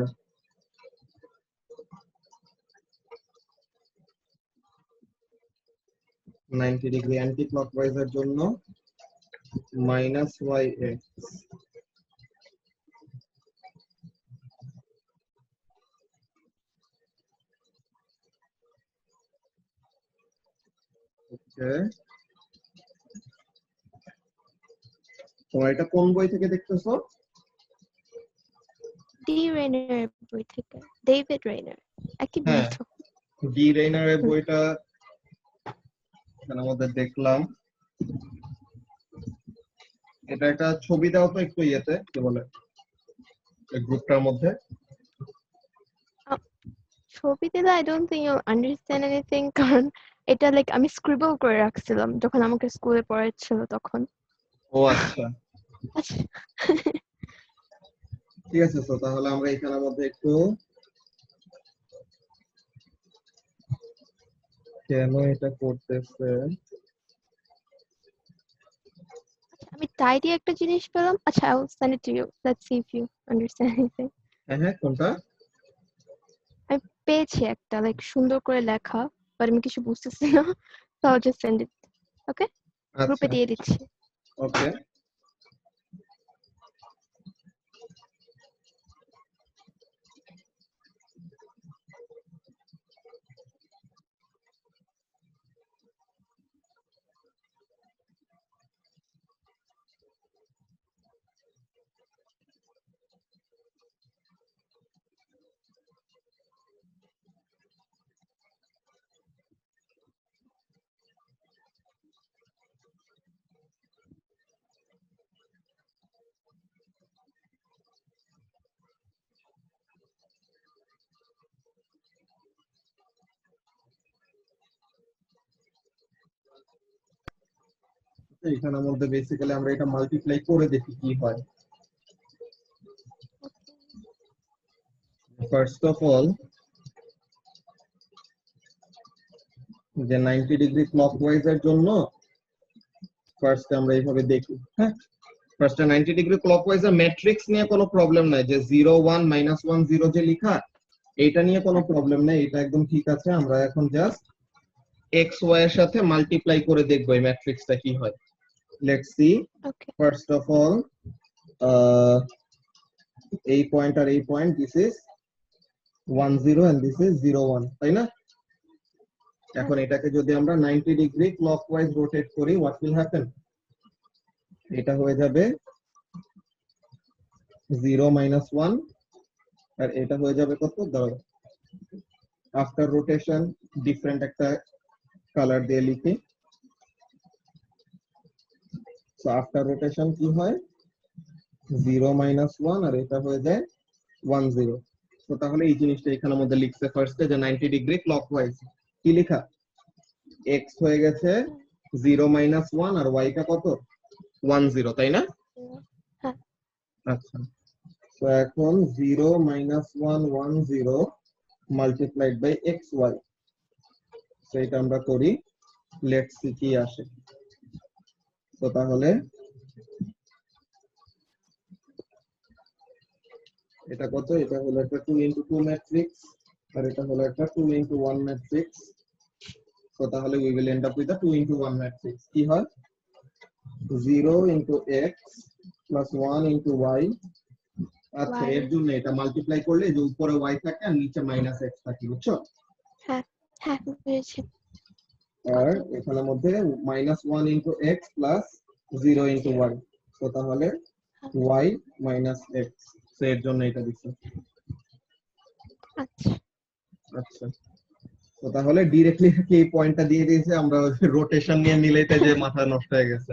Speaker 1: -90 ডিগ্রি অ্যান্টি ক্লকওয়াইজ এর জন্য -yx। ওকে, তোমরা এটা কোন বই থেকে দেখতেছো?
Speaker 2: ডি রেইনার বই থেকে, ডেভিড রেইনার একই বই
Speaker 1: হ্যাঁ,
Speaker 2: তো।
Speaker 1: ডি রেইনারের বইটা এখানে আমাদের দেখলাম। এটা একটা ছবি দাও তো একটু ইয়েতে, কি বলে, এই গ্রুপটার মধ্যে।
Speaker 2: ছবি দিলে I don't think you understand anything, কারণ এটা লাইক আমি স্ক্রিবল করে রাখছিলাম যখন আমাকে স্কুলে পড়াচ্ছিল তখন।
Speaker 1: ও আচ্ছা,
Speaker 2: আচ্ছা,
Speaker 1: ঠিক আছে। তো তাহলে আমরা এখানের মধ্যে একটু কেন এটা করতেছে।
Speaker 2: আমি টাইডি একটা জিনিস পেলাম। আচ্ছা, I will send it to you, let's see if you understand anything.
Speaker 1: হ্যাঁ হ্যাঁ, কোনটা?
Speaker 2: আমি পেয়েছি একটা লাইক সুন্দর করে লেখা, বাট আমি কিছু বুঝতেছি না, তো আই জাস্ট সেন্ড ইট। ওকে, গ্রুপে
Speaker 1: আচ্ছা,
Speaker 2: দিয়ে দিচ্ছি।
Speaker 1: ওকে। এখানের মধ্যে বেসিক্যালি আমরা এটা মাল্টিপ্লাই করে দেখি কি হয়। ফার্স্ট অফ অল, যে 90 ডিগ্রি ক্লকওয়াইজ এর জন্য ফার্স্ট আমরা এইভাবে দেখি। হ্যাঁ, ফার্স্টে 90 ডিগ্রি ক্লকওয়াইজ এর ম্যাট্রিক্স নিয়ে কোনো প্রবলেম নাই, যে 0 1 -1 0 যে লেখা, এইটা নিয়ে কোনো প্রবলেম নাই, এটা একদম ঠিক আছে। আমরা এখন জাস্ট x y এর সাথে মাল্টিপ্লাই করে দেখব এই ম্যাট্রিক্সটা কি হয়। Let's see.
Speaker 2: Okay,
Speaker 1: first of all, এই পয়েন্ট আর এই point, this is 1 0 and this is 0 1, তাই না? এখন এটাকে যদি আমরা 90 ডিগ্রি ক্লকওয়াইজ রোটেট করি, হোয়াট উইল হ্যাপেন? এটা হয়ে যাবে 0 -1, আর এটা হয়ে যাবে কত? দাঁড়াও, আফটার রোটেশন ডিফারেন্ট একটা কালার দিয়ে লিখি। সো আফটার রোটেশন কি হয়? 0 -1, আর এটা হয়ে যায় 1 0। তো তাহলে এই জিনিসটা এখানের মধ্যে লিখছে ফার্স্টে, যে 90 ডিগ্রি ক্লকওয়াইজ কি লেখা, x হয়ে গেছে 0 -1 আর y টা কত? 1 0, তাই না?
Speaker 2: হ্যাঁ,
Speaker 1: আচ্ছা, তো এখন 0 -1 1 0 মাল্টিপ্লাইড বাই xy, সেটা আমরা করি। লেটস সি কি আসে। তো তাহলে এটা কত? এটা হলো একটা 2 into 2 ম্যাট্রিক্স, আর এটা হলো একটা 2 into 1 ম্যাট্রিক্স। তো তাহলে we will end up with a 2 into 1 matrix. কি হয়? 0 into x plus 1 into y। আচ্ছা,
Speaker 2: Y,
Speaker 1: এর জন্য এটা মাল্টিপ্লাই করলে যে উপরে y থাকে আর নিচে মাইনাস x থাকে, বুঝছো?
Speaker 2: হ্যাঁ হ্যাঁ বুঝেছি।
Speaker 1: আর এখানের মধ্যে -1 into x plus 0 into y। তো তাহলে y minus x, সো এর জন্য এটা দিচ্ছে।
Speaker 2: আচ্ছা,
Speaker 1: আচ্ছা, তো তাহলে ডিরেক্টলি কি এই পয়েন্টটা দিয়ে দিয়েছে, আমরা রোটেশন নিয়ে মিলাইতে যে মাথা নষ্ট হয়ে গেছে।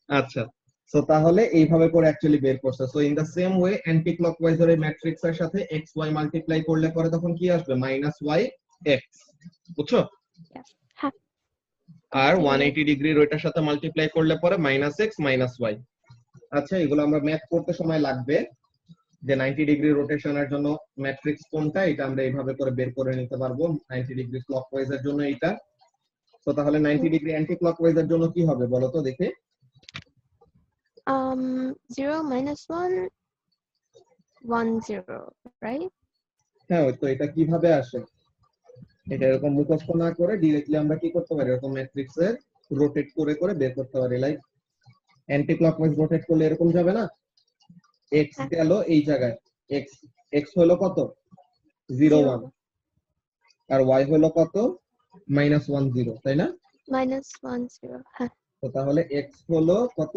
Speaker 1: আচ্ছা, সো তাহলে এইভাবে করে অ্যাকচুয়ালি বের করছে। So in the same way anti clockwise এর ম্যাট্রিক্স এর সাথে xy মাল্টিপ্লাই করলে পরে তখন কি আসবে? -y(x), বুঝছো?
Speaker 2: yes, হ্যাঁ,
Speaker 1: আর
Speaker 2: Okay.
Speaker 1: 180 ডিগ্রির ওইটার সাথে মাল্টিপ্লাই করলে পরে -x -y। আচ্ছা, এগুলো আমরা ম্যাথ করতে সময় লাগবে, যে 90 ডিগ্রি রোটেশনের জন্য ম্যাট্রিক্স কোনটা, এটা আমরা এইভাবে করে বের করে নিতে পারবো। 90 ডিগ্রি ক্লকওয়াইজ এর জন্য এটা। তো তাহলে 90 ডিগ্রি অ্যান্টি ক্লকওয়াইজ এর জন্য কি হবে বলো তো দেখি?
Speaker 2: 0 minus 1 1 0, right?
Speaker 1: হ্যাঁ, তো এটা কিভাবে আসে? এটা এরকম মুখস্থ না করে ডিরেক্টলি আমরা কি করতে পারি, এরকম ম্যাট্রিক্সের রোটেট করে করে বের করতে পারি। লাইক অ্যান্টি ক্লকওয়াইজ রোটেট করলে এরকম যাবে না, এক্স
Speaker 2: হ্যাঁ।
Speaker 1: গেল এই জায়গায়, এক্স এক্স হলো কত 0 1, আর ওয়াই হলো কত -1 0, তাই না?
Speaker 2: minus 1 0, হ্যাঁ,
Speaker 1: তো তাহলে এক্স হলো কত,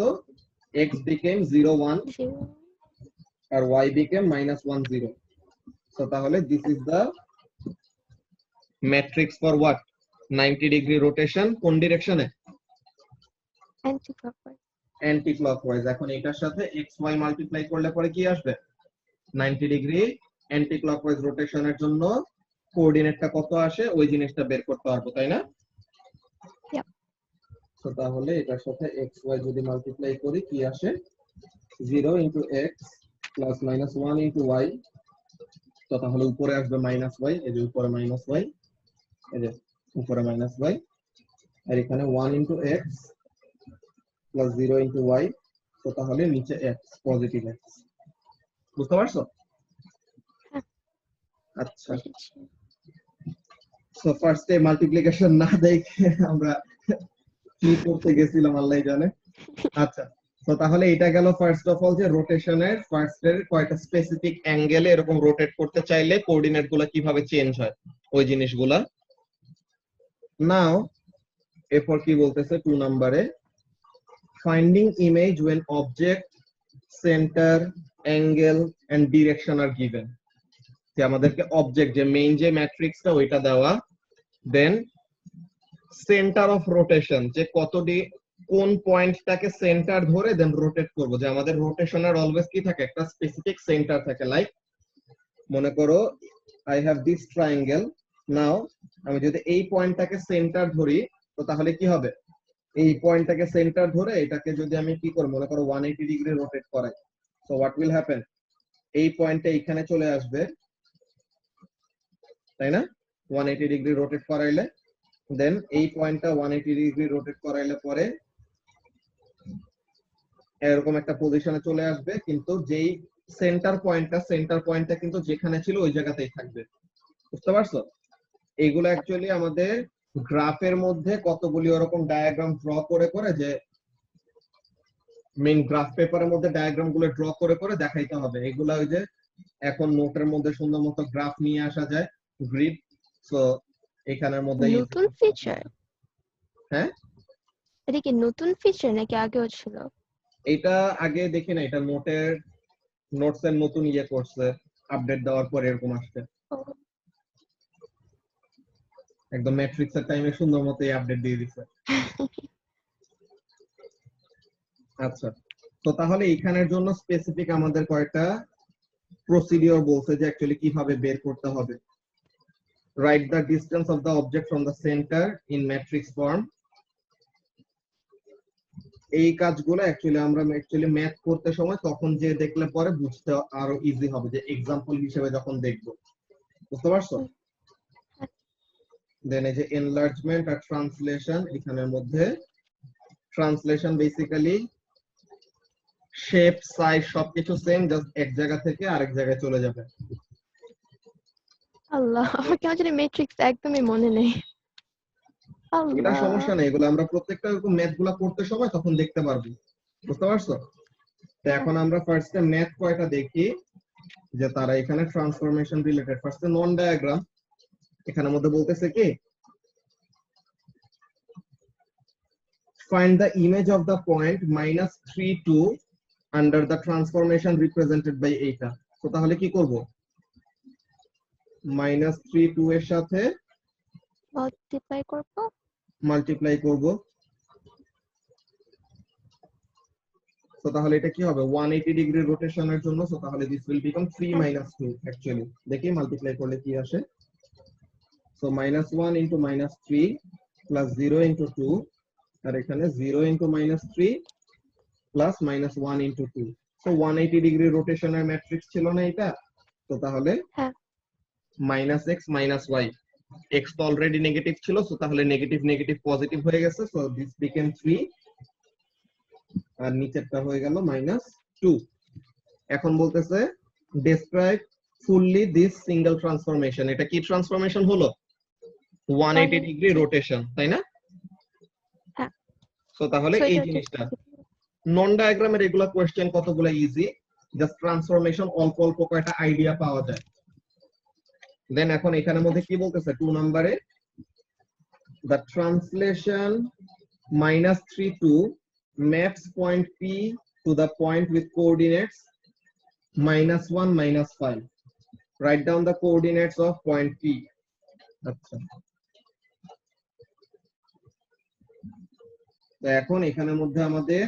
Speaker 1: এক্স became 0 1
Speaker 2: 0,
Speaker 1: আর y became -1 0. So তাহলে this is the matrix for what, 90 degree rotation কোন ডিরেকশনে,
Speaker 2: anti-clockwise.
Speaker 1: Anti clockwise. এখন এটার সাথে xy মাল্টিপ্লাই করলে পরে কি আসবে, 90 ডিগ্রি অ্যান্টি ক্লকওয়াইজ রোটেশনের জন্য কোঅর্ডিনেটটা কত আসে ওই জিনিসটা বের করতে পারবো, তাই না?
Speaker 2: Yep.
Speaker 1: তো তাহলে এটার সাথে xy যদি মাল্টিপ্লাই করি কি আসে, 0 into x plus -1 into y, তো তাহলে উপরে আসবে -y, এই যে উপরে -y, এই যে উপরে -y, আর এখানে 1 into x plus 0 into y, তো তাহলে নিচে x, পজিটিভ x। বুঝতে পারছো?
Speaker 2: হ্যাঁ।
Speaker 1: আচ্ছা,
Speaker 2: বুঝেছি।
Speaker 1: সো ফার্স্টে মাল্টিপ্লিকেশন না দেখে আমরা কি করতে গেছিলাম আল্লাহই জানে। আচ্ছা, তো তাহলে এটা গেল ফার্স্ট অফ অল যে রোটেশনের ফার্স্টের কয়টা স্পেসিফিক অ্যাঙ্গেলে এরকম রোটেট করতে চাইলে কোঅর্ডিনেট গুলা কিভাবে চেঞ্জ হয় ওই জিনিসগুলা। নাও এরপর কি বলতেছে 2 নম্বরে, finding image when object center angle and direction are given, যে আমাদেরকে অবজেক্ট যে মেইন যে ম্যাট্রিক্সটা ওইটা দেওয়া, দেন সেন্টার অফ রোটেশন যে কোন পয়েন্টটাকে সেন্টার ধরে দেন রোটেট করব, যে আমাদের রোটেশনের অলওয়েজ কি থাকে, একটা স্পেসিফিক সেন্টার থাকে। লাইক মনে করো আই হ্যাভ দিস ট্রায়াঙ্গেল, নাও আমি যদি এই পয়েন্টটাকে সেন্টার ধরি তো তাহলে কি হবে, এই পয়েন্টটাকে সেন্টার ধরে এটাকে যদি আমি কি করি, মনে করো 180 ডিগ্রি রোটেট করাই, সো হোয়াট উইল হ্যাপেন, এই পয়েন্টটা এখানে চলে আসবে, তাই না? 180 ডিগ্রি রোটেট করাইলে দেন এই পয়েন্টটা 180 ডিগ্রি রোটেট করাইলে পরে এরকম একটা পজিশনে চলে আসবে, কিন্তু যেই সেন্টার পয়েন্টটা কিন্তু যেখানে ছিল ওই জায়গাতেই থাকবে। বুঝতে পারছো? এগুলো অ্যাকচুয়ালি আমাদের গ্রাফের মধ্যে কতগুলি ওরকম ডায়াগ্রাম ড্র করে করে, যে মেইন গ্রাফ পেপারের মধ্যে ডায়াগ্রাম গুলো ড্র করে করে দেখাইতে হবে। এগুলা ওই যে এখন নোটের মধ্যে সুন্দর মতো গ্রাফ নিয়ে আসা যায়, গ্রিড। সো এখানের মধ্যে
Speaker 2: নতুন ফিচার,
Speaker 1: হ্যাঁ,
Speaker 2: এটা কি নতুন ফিচার নাকি আগেও ছিল?
Speaker 1: এটা আগে দেখি না, এটা নোটস এর নতুন ইয়ে করছে, আপডেট দেওয়ার পর এরকম আসছে,
Speaker 2: ও,
Speaker 1: একদম ম্যাট্রিক্স এর টাইমে সুন্দর মতো এই আপডেট দিয়ে দিছে। আচ্ছা, তো তাহলে এখানের জন্য স্পেসিফিক আমাদের কয়টা প্রসিডিওর বলছে যে অ্যাকচুয়ালি কিভাবে বের করতে হবে। Write the distance of the object from the centre in matrix form. এই কাজগুলো অ্যাকচুয়ালি আমরা ম্যাথ করতে সময় তখন যে দেখলে পরে বুঝতে আরো ইজি হবে, যে এক্সাম্পল হিসেবে যখন দেখবো। বুঝতে পারছো? দেন এই যে এনলার্জমেন্ট আর ট্রান্সলেশন, এখানের মধ্যে ট্রান্সলেশন বেসিক্যালি শেপ সাইজ সবকিছু সেম, জাস্ট এক জায়গা থেকে আরেক জায়গায় চলে যাবে।
Speaker 2: আল্লাহ, আমার কেন জানি ম্যাট্রিক্স একদমই মনে নেই।
Speaker 1: এটা
Speaker 2: আল্লাহ,
Speaker 1: সমস্যা নেই, এগুলো আমরা প্রত্যেকটা এরকম ম্যাথ গুলা করতে সময় তখন দেখতে পারবো। বুঝতে পারছো? তো এখন আমরা ফার্স্টে ম্যাথ কয়টা দেখি যে তারা এখানে ট্রান্সফরমেশন রিলেটেড। ফার্স্টে নন ডায়াগ্রাম, এখানের মধ্যে বলতেছে কি, find the image of the point -3 2 under the transformation represented by eta। তো তাহলে কি করব, -3 2 এর সাথে
Speaker 2: মাল্টিপ্লাই করব।
Speaker 1: মাল্টিপ্লাই করব, তো তাহলে এটা কি হবে 180 ডিগ্রি রোটেশনের জন্য। সো তাহলে দিস উইল বিকাম 3 - 2 অ্যাকচুয়ালি। দেখি মাল্টিপ্লাই করলে কি আসে। সো -1 into -3 plus 0 into 2, আর এখানে 0 into -3 plus -1 into 2। So 180 degree রোটেশনের ম্যাট্রিক্স ছিল না এটা? তো তাহলে
Speaker 2: হ্যাঁ,
Speaker 1: -x - y, x তো অলরেডি নেগেটিভ ছিল, সো তাহলে নেগেটিভ নেগেটিভ পজিটিভ হয়ে গেছে। সো দিস বিকেম 3 আর নিচেরটা হয়ে গেল -2। এখন বলতেছে describe fully this single transformation. এটা কি ট্রান্সফরমেশন হলো? 180 ডিগ্রি রোটেশন, তাই না?
Speaker 2: হ্যাঁ।
Speaker 1: সো তাহলে
Speaker 2: So
Speaker 1: এই
Speaker 2: এটা
Speaker 1: জিনিসটা
Speaker 2: হচ্ছে
Speaker 1: নন ডায়াগ্রামের রেগুলার কোশ্চেন কতগুলো ইজি, জাস্ট ট্রান্সফরমেশন অল্প অল্প কয়টা আইডিয়া পাওয়া যায়। দেন এখন এখানের মধ্যে কি বলতেছে 2 নম্বরে, the translation -3 maps point P to the point with coordinates -1 -5. Write down the coordinates of point P. আচ্ছা, তো এখন এখানের মধ্যে আমাদের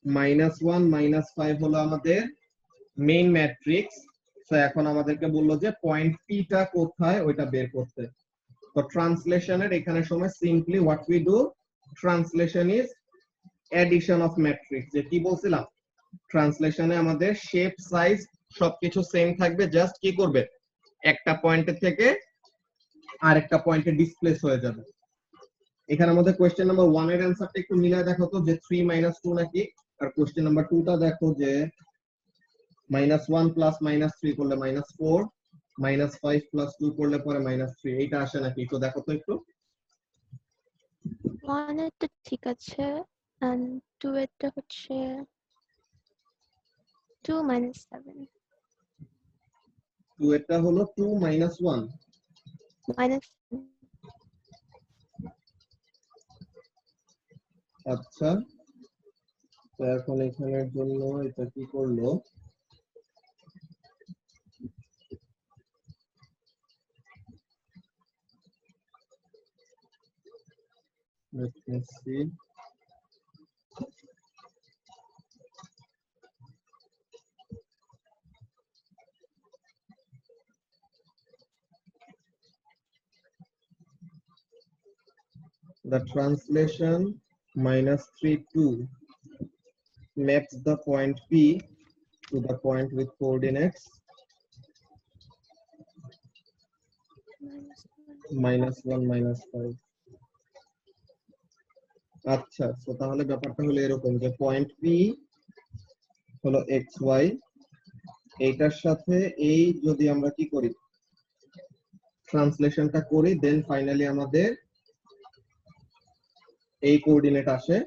Speaker 1: -1 -5 হলো আমাদের মেইন ম্যাট্রিক্স। তো এখন আমাদেরকে বললো যে পয়েন্ট পি টা কোথায় ওইটা বের করতে। তো ট্রান্সলেশনের এখানে সময় simply what we do, translation is edition of matrix. যে কি বলছিলাম, ট্রান্সলেশনে আমাদের শেপ সাইজ সবকিছু সেম থাকবে, জাস্ট কি করবে একটা পয়েন্টের থেকে আরেকটা পয়েন্টে ডিসপ্লেস হয়ে যাবে। এখানে আমাদের কোশ্চেন নাম্বার 1 এর অ্যানসারটা একটু মিলায় দেখো তো, যে 3 - 2 নাকি। আর কোশ্চেন নাম্বার 2 টা দেখো যে -1 + -3 করলে -4, -5 + 2 করলে পরে -3, এইটা আসে নাকি একটু দেখো তো একটু।
Speaker 2: 1 এরটা ঠিক আছে and 2 এরটা হচ্ছে 2 - 7
Speaker 1: 2 এটা হলো 2 - 1।
Speaker 2: minus
Speaker 1: আচ্ছা, তো এখন এখানের জন্য এটা কি করলো, let me see. The translation -3 2 maps the point P to the point with coordinates -1 -5. আচ্ছা, তো তাহলে ব্যাপারটা হলো এরকম যে পয়েন্ট পি হলো xy, এইটার সাথে এই যদি আমরা কি করি ট্রান্সলেশনটা করি, দেন ফাইনালি আমাদের এই কোঅর্ডিনেট আসে।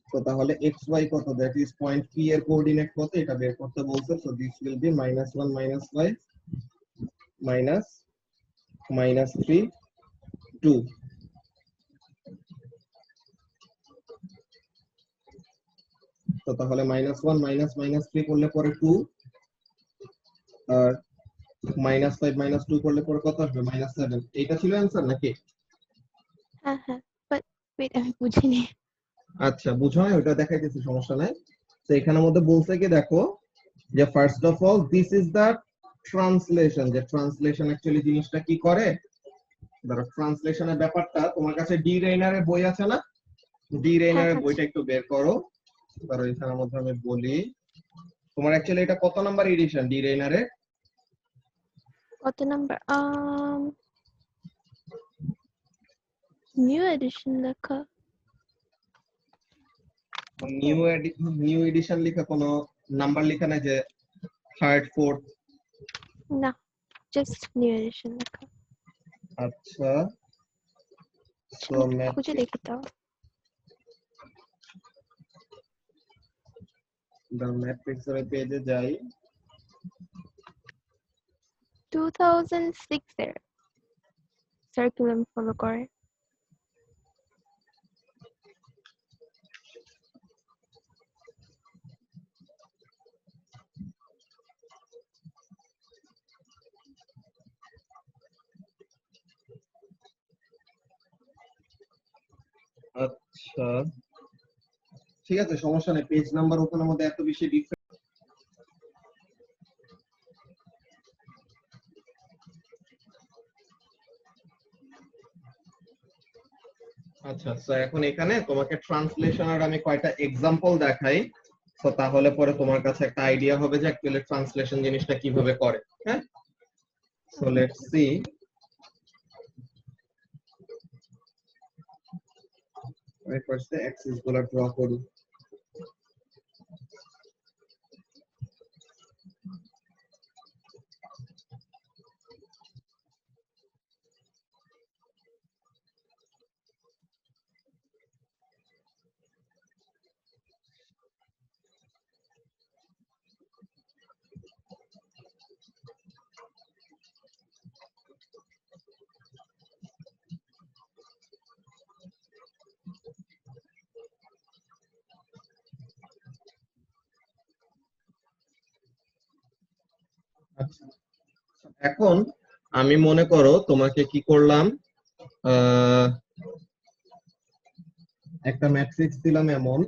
Speaker 1: তো তাহলে xy কত, দ্যাট ইজ পয়েন্ট পি এর কোঅর্ডিনেট কত এটা বের করতে বলছে। So this will be -1 -5 -3 2। তো তাহলে -1 -3 করলে পরে 2, আর -5 - 2 করলে পরে কত আসবে -7। এইটা ছিল অ্যানসার নাকি?
Speaker 2: হ্যাঁ হ্যাঁ but wait আমি বুঝিনি।
Speaker 1: আচ্ছা, বুঝো না, ওটা দেখাইতেছি, সমস্যা নাই। তো এখানের মধ্যে বলছে কি দেখো, যে first of all this is the translation. যে ট্রান্সলেশন অ্যাকচুয়ালি জিনিসটা কি করে, ধরো ট্রান্সলেশনের ব্যাপারটা তোমার কাছে ডি রেইনারের বই আছে না, ডি রেইনারের
Speaker 2: হ্যাঁ,
Speaker 1: বইটা একটু বের করো। ধরো এখানের মধ্যে আমি বলি, তোমার অ্যাকচুয়ালি এটা কত নাম্বার এডিশন ডি রেইনারের?
Speaker 2: কত নাম্বার নিউ এডিশন লেখা
Speaker 1: নিউ এডিশন লেখা, কোনো নাম্বার লেখা নাই যে থার্ড ফোর্থ?
Speaker 2: না জাস্ট নিউ এডিশন লেখা।
Speaker 1: আচ্ছা, সো
Speaker 2: খুঁজে দেখি তো।
Speaker 1: ম্যাট্রিক্স এর পেজে যাই।
Speaker 2: 2006 এর সার্কুলাম ফলো করে।
Speaker 1: আচ্ছা, ঠিক আছে, সমস্যা নেই, পেজ নাম্বার ওখানের মধ্যে এত বেশি ডিফারেন্স। আচ্ছা, সো এখন এখানে তোমাকে ট্রান্সলেশনের আমি কয়টা এক্সাম্পল দেখাই, তো তাহলে পরে তোমার কাছে একটা আইডিয়া হবে যে অ্যাকচুয়ালি ট্রান্সলেশন জিনিসটা কিভাবে করে। হ্যাঁ, সো লেটস সি। আমি ফার্স্টে অ্যাক্সিস গুলো ড্র করি। আচ্ছা, এখন আমি মনে করো তোমাকে কি করলাম, একটা ম্যাট্রিক্স দিলাম এমন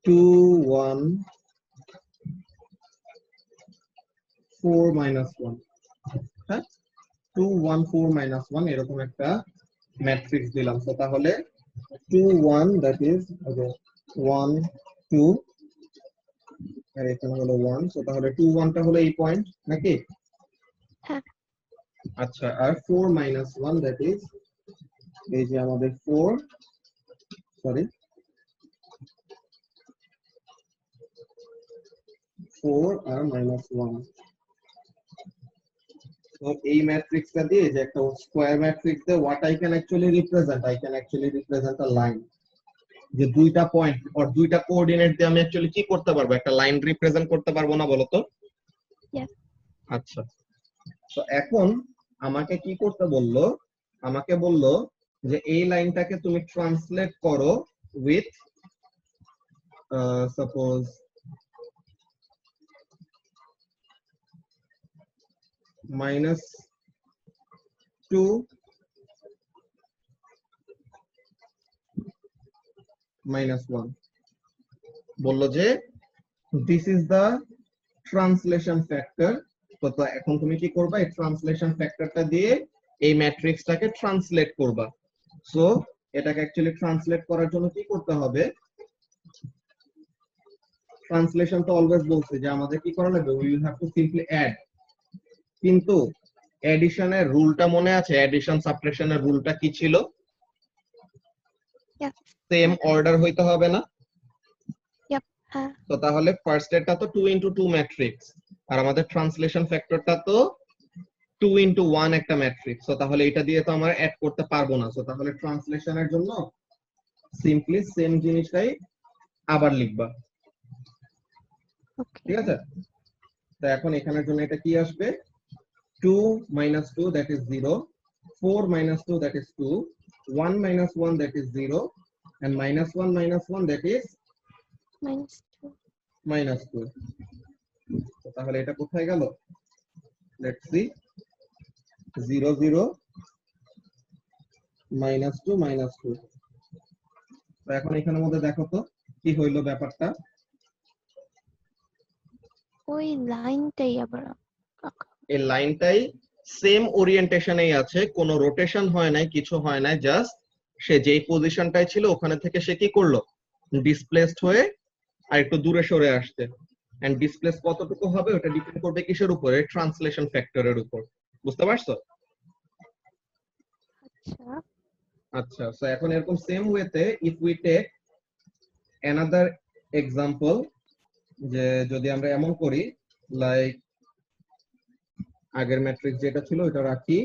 Speaker 1: 2 1 4 minus 1, হ্যাঁ 2 1 4 minus 1 এরকম একটা ম্যাট্রিক্স দিলাম। তো তাহলে 2 1 দ্যাট ইজ 1 2 আর এখানে হলো 1, তো তাহলে 2 1 টা হলো এই পয়েন্ট নাকি?
Speaker 2: হ্যাঁ।
Speaker 1: আচ্ছা, আর 4 minus 1 দ্যাট ইজ এই যে আমাদের 4 সরি 4 আর -1। তো এই ম্যাট্রিক্সটা দিয়ে যে একটা স্কয়ার ম্যাট্রিক্স দিয়ে what I can actually represent a line, যে দুইটা পয়েন্ট আর দুইটা কোঅর্ডিনেট দিয়ে আমি অ্যাকচুয়ালি কি করতে পারবো, একটা লাইন রিপ্রেজেন্ট করতে পারবো না বলো তো?
Speaker 2: Yes.
Speaker 1: আচ্ছা, তো এখন আমাকে কি করতে বললো, আমাকে বললো যে এই লাইনটাকে তুমি ট্রান্সলেট করো উইথ সাপোজ -2 -1, বললো যে this is the translation factor. তো এখন তুমি কি করবা, এই ট্রান্সলেশন ফ্যাক্টরটা দিয়ে এই ম্যাট্রিক্সটাকে ট্রান্সলেট করবা। সো এটাকে অ্যাকচুয়ালি ট্রান্সলেট করার জন্য কি করতে হবে, ট্রান্সলেশন তো অলওয়েজ বলছে যে আমাদের কি করা লাগবে, we will have to simply add. কিন্তু এডিশনের রুলটা মনে আছে? এডিশন সাবট্রাকশনের রুলটা কি ছিল?
Speaker 2: Yes.
Speaker 1: সেম অর্ডার হইতে হবে না?
Speaker 2: Yep. হ্যাঁ।
Speaker 1: তো তাহলে ফার্স্ট এরটা তো 2 into 2 ম্যাট্রিক্স, আর আমাদের ট্রান্সলেশন ফ্যাক্টরটা তো 2 into 1 একটা ম্যাট্রিক্স। তো তাহলে এটা দিয়ে তো আমরা অ্যাড করতে পারবো না। তো তাহলে ট্রান্সলেশনের জন্য সিম্পলি সেম জিনিসটাই আবার লিখবা,
Speaker 2: Okay.
Speaker 1: ঠিক আছে? তো এখন এখানের জন্য এটা কি আসবে, 2 minus 2 that is 0, 4 minus 2 that is 2, 1 minus 1 that is 0, and -1 minus 1 that is
Speaker 2: -2.
Speaker 1: -2। তো তাহলে এটা কোথায় গেল, লেটস সি, 0 0 -2 -2। তো এখন এখানের মধ্যে দেখো তো কি হইলো ব্যাপারটা।
Speaker 2: ওই লাইনটাই আবার আঁকা।
Speaker 1: এই লাইনটাই সেম ওরিয়েন্টেশনেই আছে, কোনো রোটেশন হয় নাই, কিছু হয় নাই, জাস্ট সে যেই পজিশনটায় ছিল ওখানে থেকে সে কি করলো, ডিসপ্লেসড হয়ে আর একটু দূরে সরে আসছে। এন্ড ডিসপ্লেস কতটুকু হবে ওটা ডিপেন্ড করবে কিসের উপরে, ট্রান্সলেশন ফ্যাক্টরের উপর। বুঝতে পারছো?
Speaker 2: আচ্ছা।
Speaker 1: আচ্ছা, সো এখন এরকম সেম ওয়েতে if we take another example, যে যদি আমরা এমন করি লাইক আগের ম্যাট্রিক্স যেটা ছিল ওটা রাখি,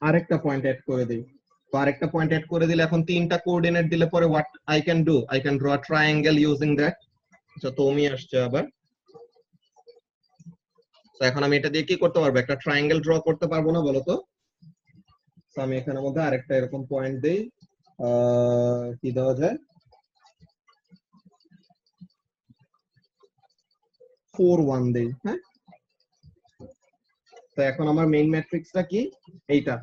Speaker 1: আরেকটা পয়েন্ট অ্যাড করে দেই। তো আরেকটা পয়েন্ট অ্যাড করে দিলে এখন তিনটা কোঅর্ডিনেট দিলে পরে what I can do, I can draw a triangle using that. আচ্ছা, তুমি আসছে আবার। তো এখন আমি এটা দিয়ে কি করতে পারবো, একটা ট্রায়াঙ্গেল ড্র করতে পারবো না বলো তো? তো আমি এখানের মধ্যে আরেকটা এরকম পয়েন্ট দেই, কি দেওয়া যায়, 4 1 দেই। হ্যাঁ, তো এখন আমার মেইন ম্যাট্রিক্সটা কি, এইটা।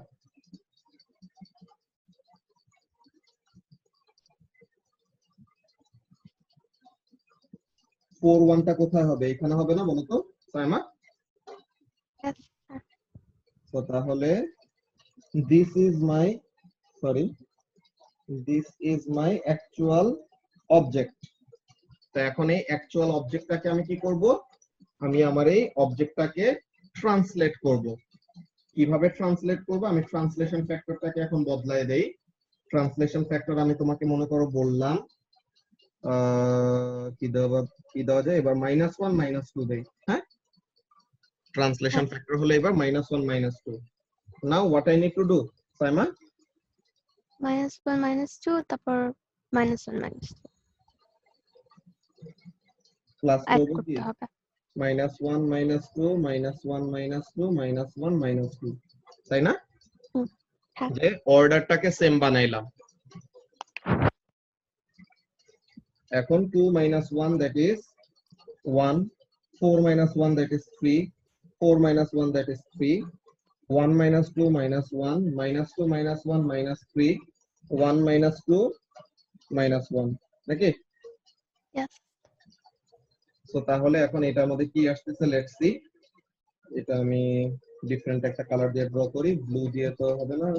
Speaker 1: ফোর ওয়ানটা কোথায় হবে, এখানে হবে না বলো তো সাইমা?
Speaker 2: Yes.
Speaker 1: তো তাহলে this is my actual object. তো এখন এই অ্যাকচুয়াল অবজেক্টটাকে আমি কি করব, আমি আমার এই অবজেক্টটাকে ট্রান্সলেট করব। কিভাবে ট্রান্সলেট করব, আমি ট্রান্সলেশন ফ্যাক্টরটাকে এখন বদলায় দেই। ট্রান্সলেশন ফ্যাক্টর আমি তোমাকে মনে করো বললাম কি দেওয়া যায়, এবার -1 -2 দেই। হ্যাঁ, ট্রান্সলেশন
Speaker 2: হ্যাঁ।
Speaker 1: ফ্যাক্টর হলো এবার -1 -2। Now what I need to do Saima?
Speaker 2: -1 -2 তারপর -1 -2
Speaker 1: প্লাস
Speaker 2: অ্যাড
Speaker 1: করব কি
Speaker 2: করতে হবে।
Speaker 1: -1 -2 -1 -2 -1 -2, তাই না?
Speaker 2: হুম, হ্যাঁ।
Speaker 1: যে অর্ডারটাকে সেম বানাইলাম। এখন 2 - 1 that is 1, 4 - 1 that is 3, 4 - 1 that is 3, 1 - 2 - 1, -2 - 1 -3, 1 - 2 -1, নাকি?
Speaker 2: Yes.
Speaker 1: সো তাহলে এখন এটার মধ্যে কি আসতেছে, লেটস সি। এটা আমি ডিফারেন্ট একটা কালার দিয়ে ড্র করি, ব্লু দিয়ে তো হবে না।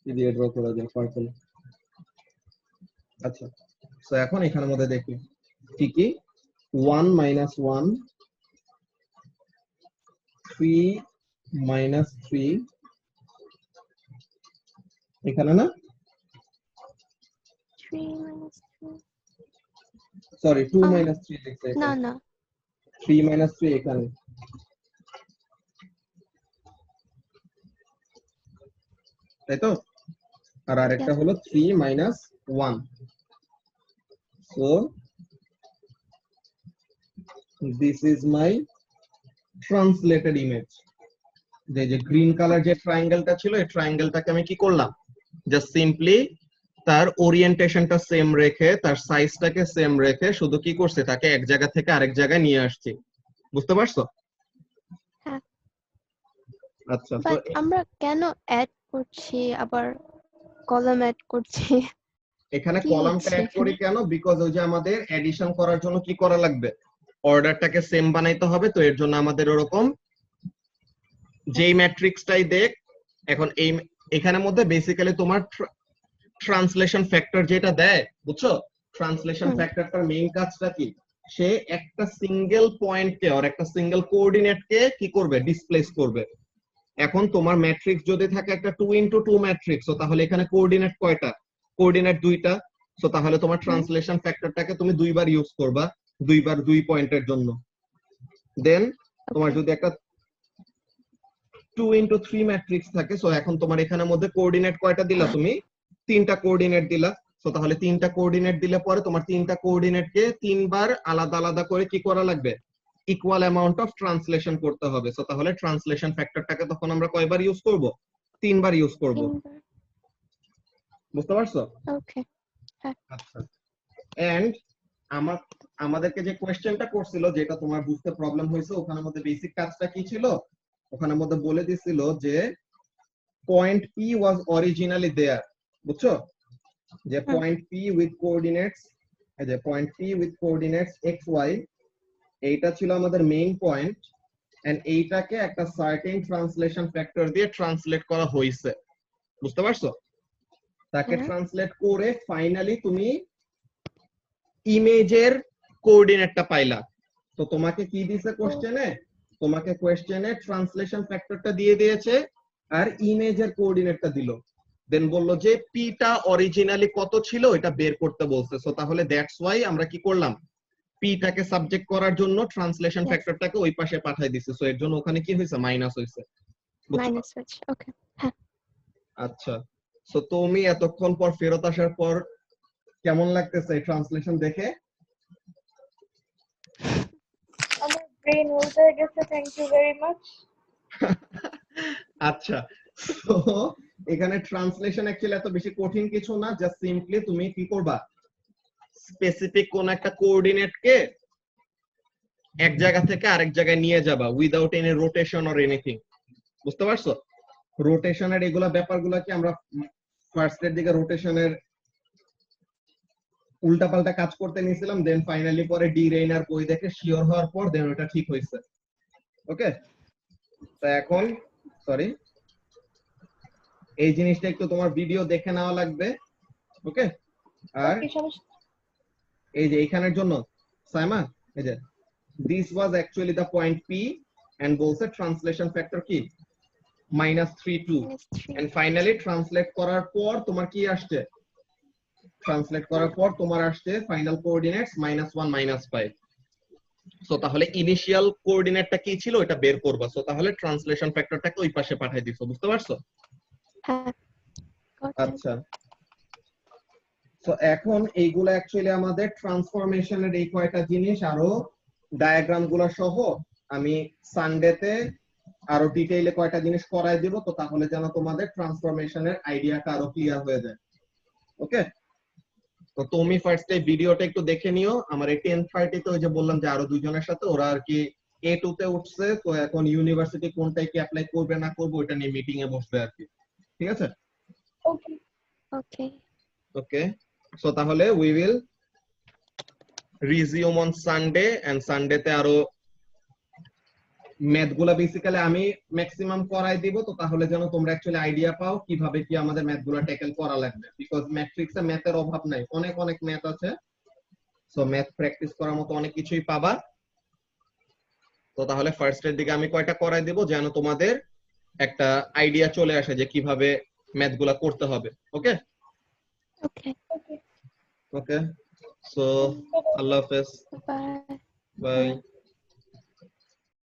Speaker 1: কি দিয়ে ড্র করা যায়, পার্পল। আচ্ছা, সো এখন এখানের মধ্যে দেখি কি কি। 1 - 1, 3 - 3, এখানে না,
Speaker 2: 3 -2
Speaker 1: সরি 2
Speaker 2: আহ,
Speaker 1: - 3 লিখতে,
Speaker 2: না
Speaker 1: এখানে
Speaker 2: না
Speaker 1: 3 - 3 এখানে, তাই তো? আর আরেকটা
Speaker 2: Yes.
Speaker 1: হলো 3 - 1। So this is my translated image. যে গ্রিন কালার যে ট্রায়াঙ্গেলটা ছিল, এই ট্রায়াঙ্গেলটাকে আমি কি করলাম, জাস্ট সিম্পলি তার ওরিয়েন্টেশনটা সেম রেখে, তার সাইজটাকে সেম রেখে, শুধু কি করছে, তাকে এক জায়গা থেকে আরেক জায়গায় নিয়ে আসছি। বুঝতে পারছো?
Speaker 2: হ্যাঁ।
Speaker 1: আচ্ছা, তো
Speaker 2: বাট আমরা কেন অ্যাড করছি আবার কলাম অ্যাড করছি?
Speaker 1: এখানে
Speaker 2: কি
Speaker 1: কলামটা
Speaker 2: হচ্ছে
Speaker 1: অ্যাড করি
Speaker 2: এখানে?
Speaker 1: কেন, বিকজ ওই যে আমাদের এডিশন করার জন্য কি করা লাগবে, অর্ডারটাকে সেম বানাইতে হবে। তো এর জন্য আমাদের ওরকম যেই ম্যাট্রিক্সটাই দেখ, এখন এই এখানের মধ্যে বেসিক্যালি তোমার ট্রান্সলেশন ফ্যাক্টর যেটা দেয়, বুঝছো? ট্রান্সলেশন
Speaker 2: হুম,
Speaker 1: ফ্যাক্টরটার মেইন কাজটা কি, সে একটা সিঙ্গেল পয়েন্টকে আর একটা সিঙ্গেল কোঅর্ডিনেটকে কি করবে, ডিসপ্লেস করবে। এখন তোমার ম্যাট্রিক্স যদি থাকে একটা 2x2 ম্যাট্রিক্স, তো তাহলে এখানে কোঅর্ডিনেট কয়টা, কোঅর্ডিনেট 2টা। সো তাহলে তোমার
Speaker 2: হুম,
Speaker 1: ট্রান্সলেশন ফ্যাক্টরটাকে তুমি দুইবার ইউজ করবা, দুইবার 2 পয়েন্টের জন্য। দেন তোমার
Speaker 2: ওকে।
Speaker 1: যদি একটা 2x3 ম্যাট্রিক্স থাকে, সো এখন তোমার এখানের মধ্যে কোঅর্ডিনেট কয়টা দিলা তুমি, 3টা কোঅর্ডিনেট দিলা। সো তাহলে 3টা কোঅর্ডিনেট দিলে পরে তোমার 3টা কোঅর্ডিনেটকে 3বার আলাদা আলাদা করে কি করা লাগবে, ইকুয়াল অ্যামাউন্ট অফ ট্রান্সলেশন করতে হবে। সো তাহলে ট্রান্সলেশন ফ্যাক্টরটাকে তখন আমরা কয়বার ইউজ করব, 3বার ইউজ করব।
Speaker 2: 3বার।
Speaker 1: বুঝতে পারছো?
Speaker 2: ওকে। হ্যাঁ।
Speaker 1: আচ্ছা, এন্ড আমাদেরকে যে কোশ্চেনটা করছিল, যেটা তোমার বুঝতে প্রবলেম হয়েছে, ওখানের মধ্যে বেসিক কাজটা কি ছিল, ওখানের মধ্যে বলে দিছিল যে point P was originally there. বুঝছো? যে
Speaker 2: হুম,
Speaker 1: পয়েন্ট পি উইথ কোঅর্ডিনেটস, এই যে point P with coordinates X Y, এইটা ছিল আমাদের মেইন পয়েন্ট। এন্ড এইটাকে একটা সার্টেন ট্রান্সলেশন ফ্যাক্টর দিয়ে ট্রান্সলেট করা হয়েছে। বুঝতে পারছো? তাকে
Speaker 2: হ্যাঁ।
Speaker 1: ট্রান্সলেট করে ফাইনালি তুমি ইমেজের কোঅর্ডিনেটটা পাইলা। তো তোমাকে কি দিছে
Speaker 2: ও,
Speaker 1: কোশ্চেনে, তোমাকে কোশ্চেনে ট্রান্সলেশন ফ্যাক্টরটা দিয়ে দিয়েছে আর ইমেজের কোঅর্ডিনেটটা দিল। দেন বললো যে পিটা অরিজিনালি কত ছিল এটা বের করতে বলছে। সো তাহলে দ্যাটস ওয়াই আমরা কি করলাম, পিটাকে সাবজেক্ট করার জন্য ট্রান্সলেশন
Speaker 2: yes.
Speaker 1: ফ্যাক্টরটাকে ওই পাশে পাঠিয়ে দিছে। সো এর জন্য ওখানে কি হয়েছে, মাইনাস হয়েছে। বুঝছো?
Speaker 2: মাইনাস হচ্ছে। ওকে। হ্যাঁ।
Speaker 1: আচ্ছা, সো তুমি এতক্ষণ পর ফেরত আসার পর কেমন লাগতেছে এই ট্রান্সলেশন দেখে?
Speaker 3: আমার ব্রেন উল্টে গেছে, থ্যাংক ইউ ভেরি মাচ।
Speaker 1: আচ্ছা, তো এখানে ট্রান্সলেশন অ্যাকচুয়ালি এত বেশি কঠিন কিছু না, জাস্ট সিম্পলি তুমি কি করবা, স্পেসিফিক কোন একটা কোঅর্ডিনেটকে এক জায়গা থেকে আরেক জায়গায় নিয়ে যাবা without any rotation or anything. বুঝতে পারছো? রোটেশনের এগুলা ব্যাপারগুলো কি আমরা ফার্স্ট এর দিকে রোটেশনের উল্টাপাল্টা কাজ করতে নিয়েছিলাম, দেন ফাইনালি পরে ডি রেইনার বই দেখে শিওর হওয়ার পর দেন ওটা ঠিক হয়েছে। ওকে, তো এখন সরি, এই জিনিসটা একটু তোমার ভিডিও দেখে নেওয়া লাগবে, ওকে? আর
Speaker 3: কি সমস্যা?
Speaker 1: এই যে এখানের জন্য সাইমা, এই যে this was actually the point P and বলছে ট্রান্সলেশন ফ্যাক্টর কি -3.2
Speaker 2: -3.
Speaker 1: and finally ট্রান্সলেট করার পর তোমার কি আসছে, ট্রান্সলেট করার পর তোমার আসছে ফাইনাল কোঅর্ডিনেটস -1 -5। সো তাহলে ইনিশিয়াল কোঅর্ডিনেটটা কি ছিল এটা বের করবা। সো তাহলে ট্রান্সলেশন ফ্যাক্টরটাকে ওই পাশে পাঠিয়ে দিছো, বুঝতে পারছো?
Speaker 2: হ্যাঁ, got it.
Speaker 1: আচ্ছা, সো এখন এইগুলা অ্যাকচুয়ালি আমাদের ট্রান্সফরমেশনের এই কয়টা জিনিস আরো ডায়াগ্রাম গুলা সহ আমি সানডেতে আরো ডিটেইলে কয়টা জিনিস করাই দিব, তো তাহলে যেন তোমাদের ট্রান্সফরমেশনের আইডিয়াটা আরো ক্লিয়ার হয়ে যায়, ওকে? তো তুমি ফার্স্টে ভিডিওটা একটু দেখে নিও। আমার এই 10:30 তে ওই যে বললাম যে আরো দুইজনের সাথে ওরা আর কি A2 তে উঠছে, তো এখন ইউনিভার্সিটি কোনটায় কি অ্যাপ্লাই করবে না করবে ওটা নিয়ে মিটিং এ বসবে আর কি, ঠিক আছে?
Speaker 3: ওকে।
Speaker 2: Okay.
Speaker 1: ওকে, সো তাহলে we will resume on Sunday, and সানডেতে আরো ম্যাথ গুলা বেসিক্যালি আমি ম্যাক্সিমাম করাই দিব, তো তাহলে যেন তোমরা অ্যাকচুয়ালি আইডিয়া পাও কিভাবে কি আমাদের ম্যাথ গুলা ট্যাকেল করা লাগবে, বিকজ ম্যাট্রিক্সে ম্যাথের অভাব নাই, অনেক অনেক ম্যাথ আছে। সো ম্যাথ প্র্যাকটিস করার মতো অনেক কিছুই পাবা। তো তাহলে ফার্স্ট এর দিকে আমি কয়টা করাই দিব যেন তোমাদের একটা আইডিয়া চলে আসে যে কিভাবে ম্যাথ গুলা করতে হবে, ওকে?
Speaker 2: Okay.
Speaker 3: ওকে।
Speaker 1: ওকে, সো আল্লাহ হাফেজ,
Speaker 2: Bye.
Speaker 1: বাই।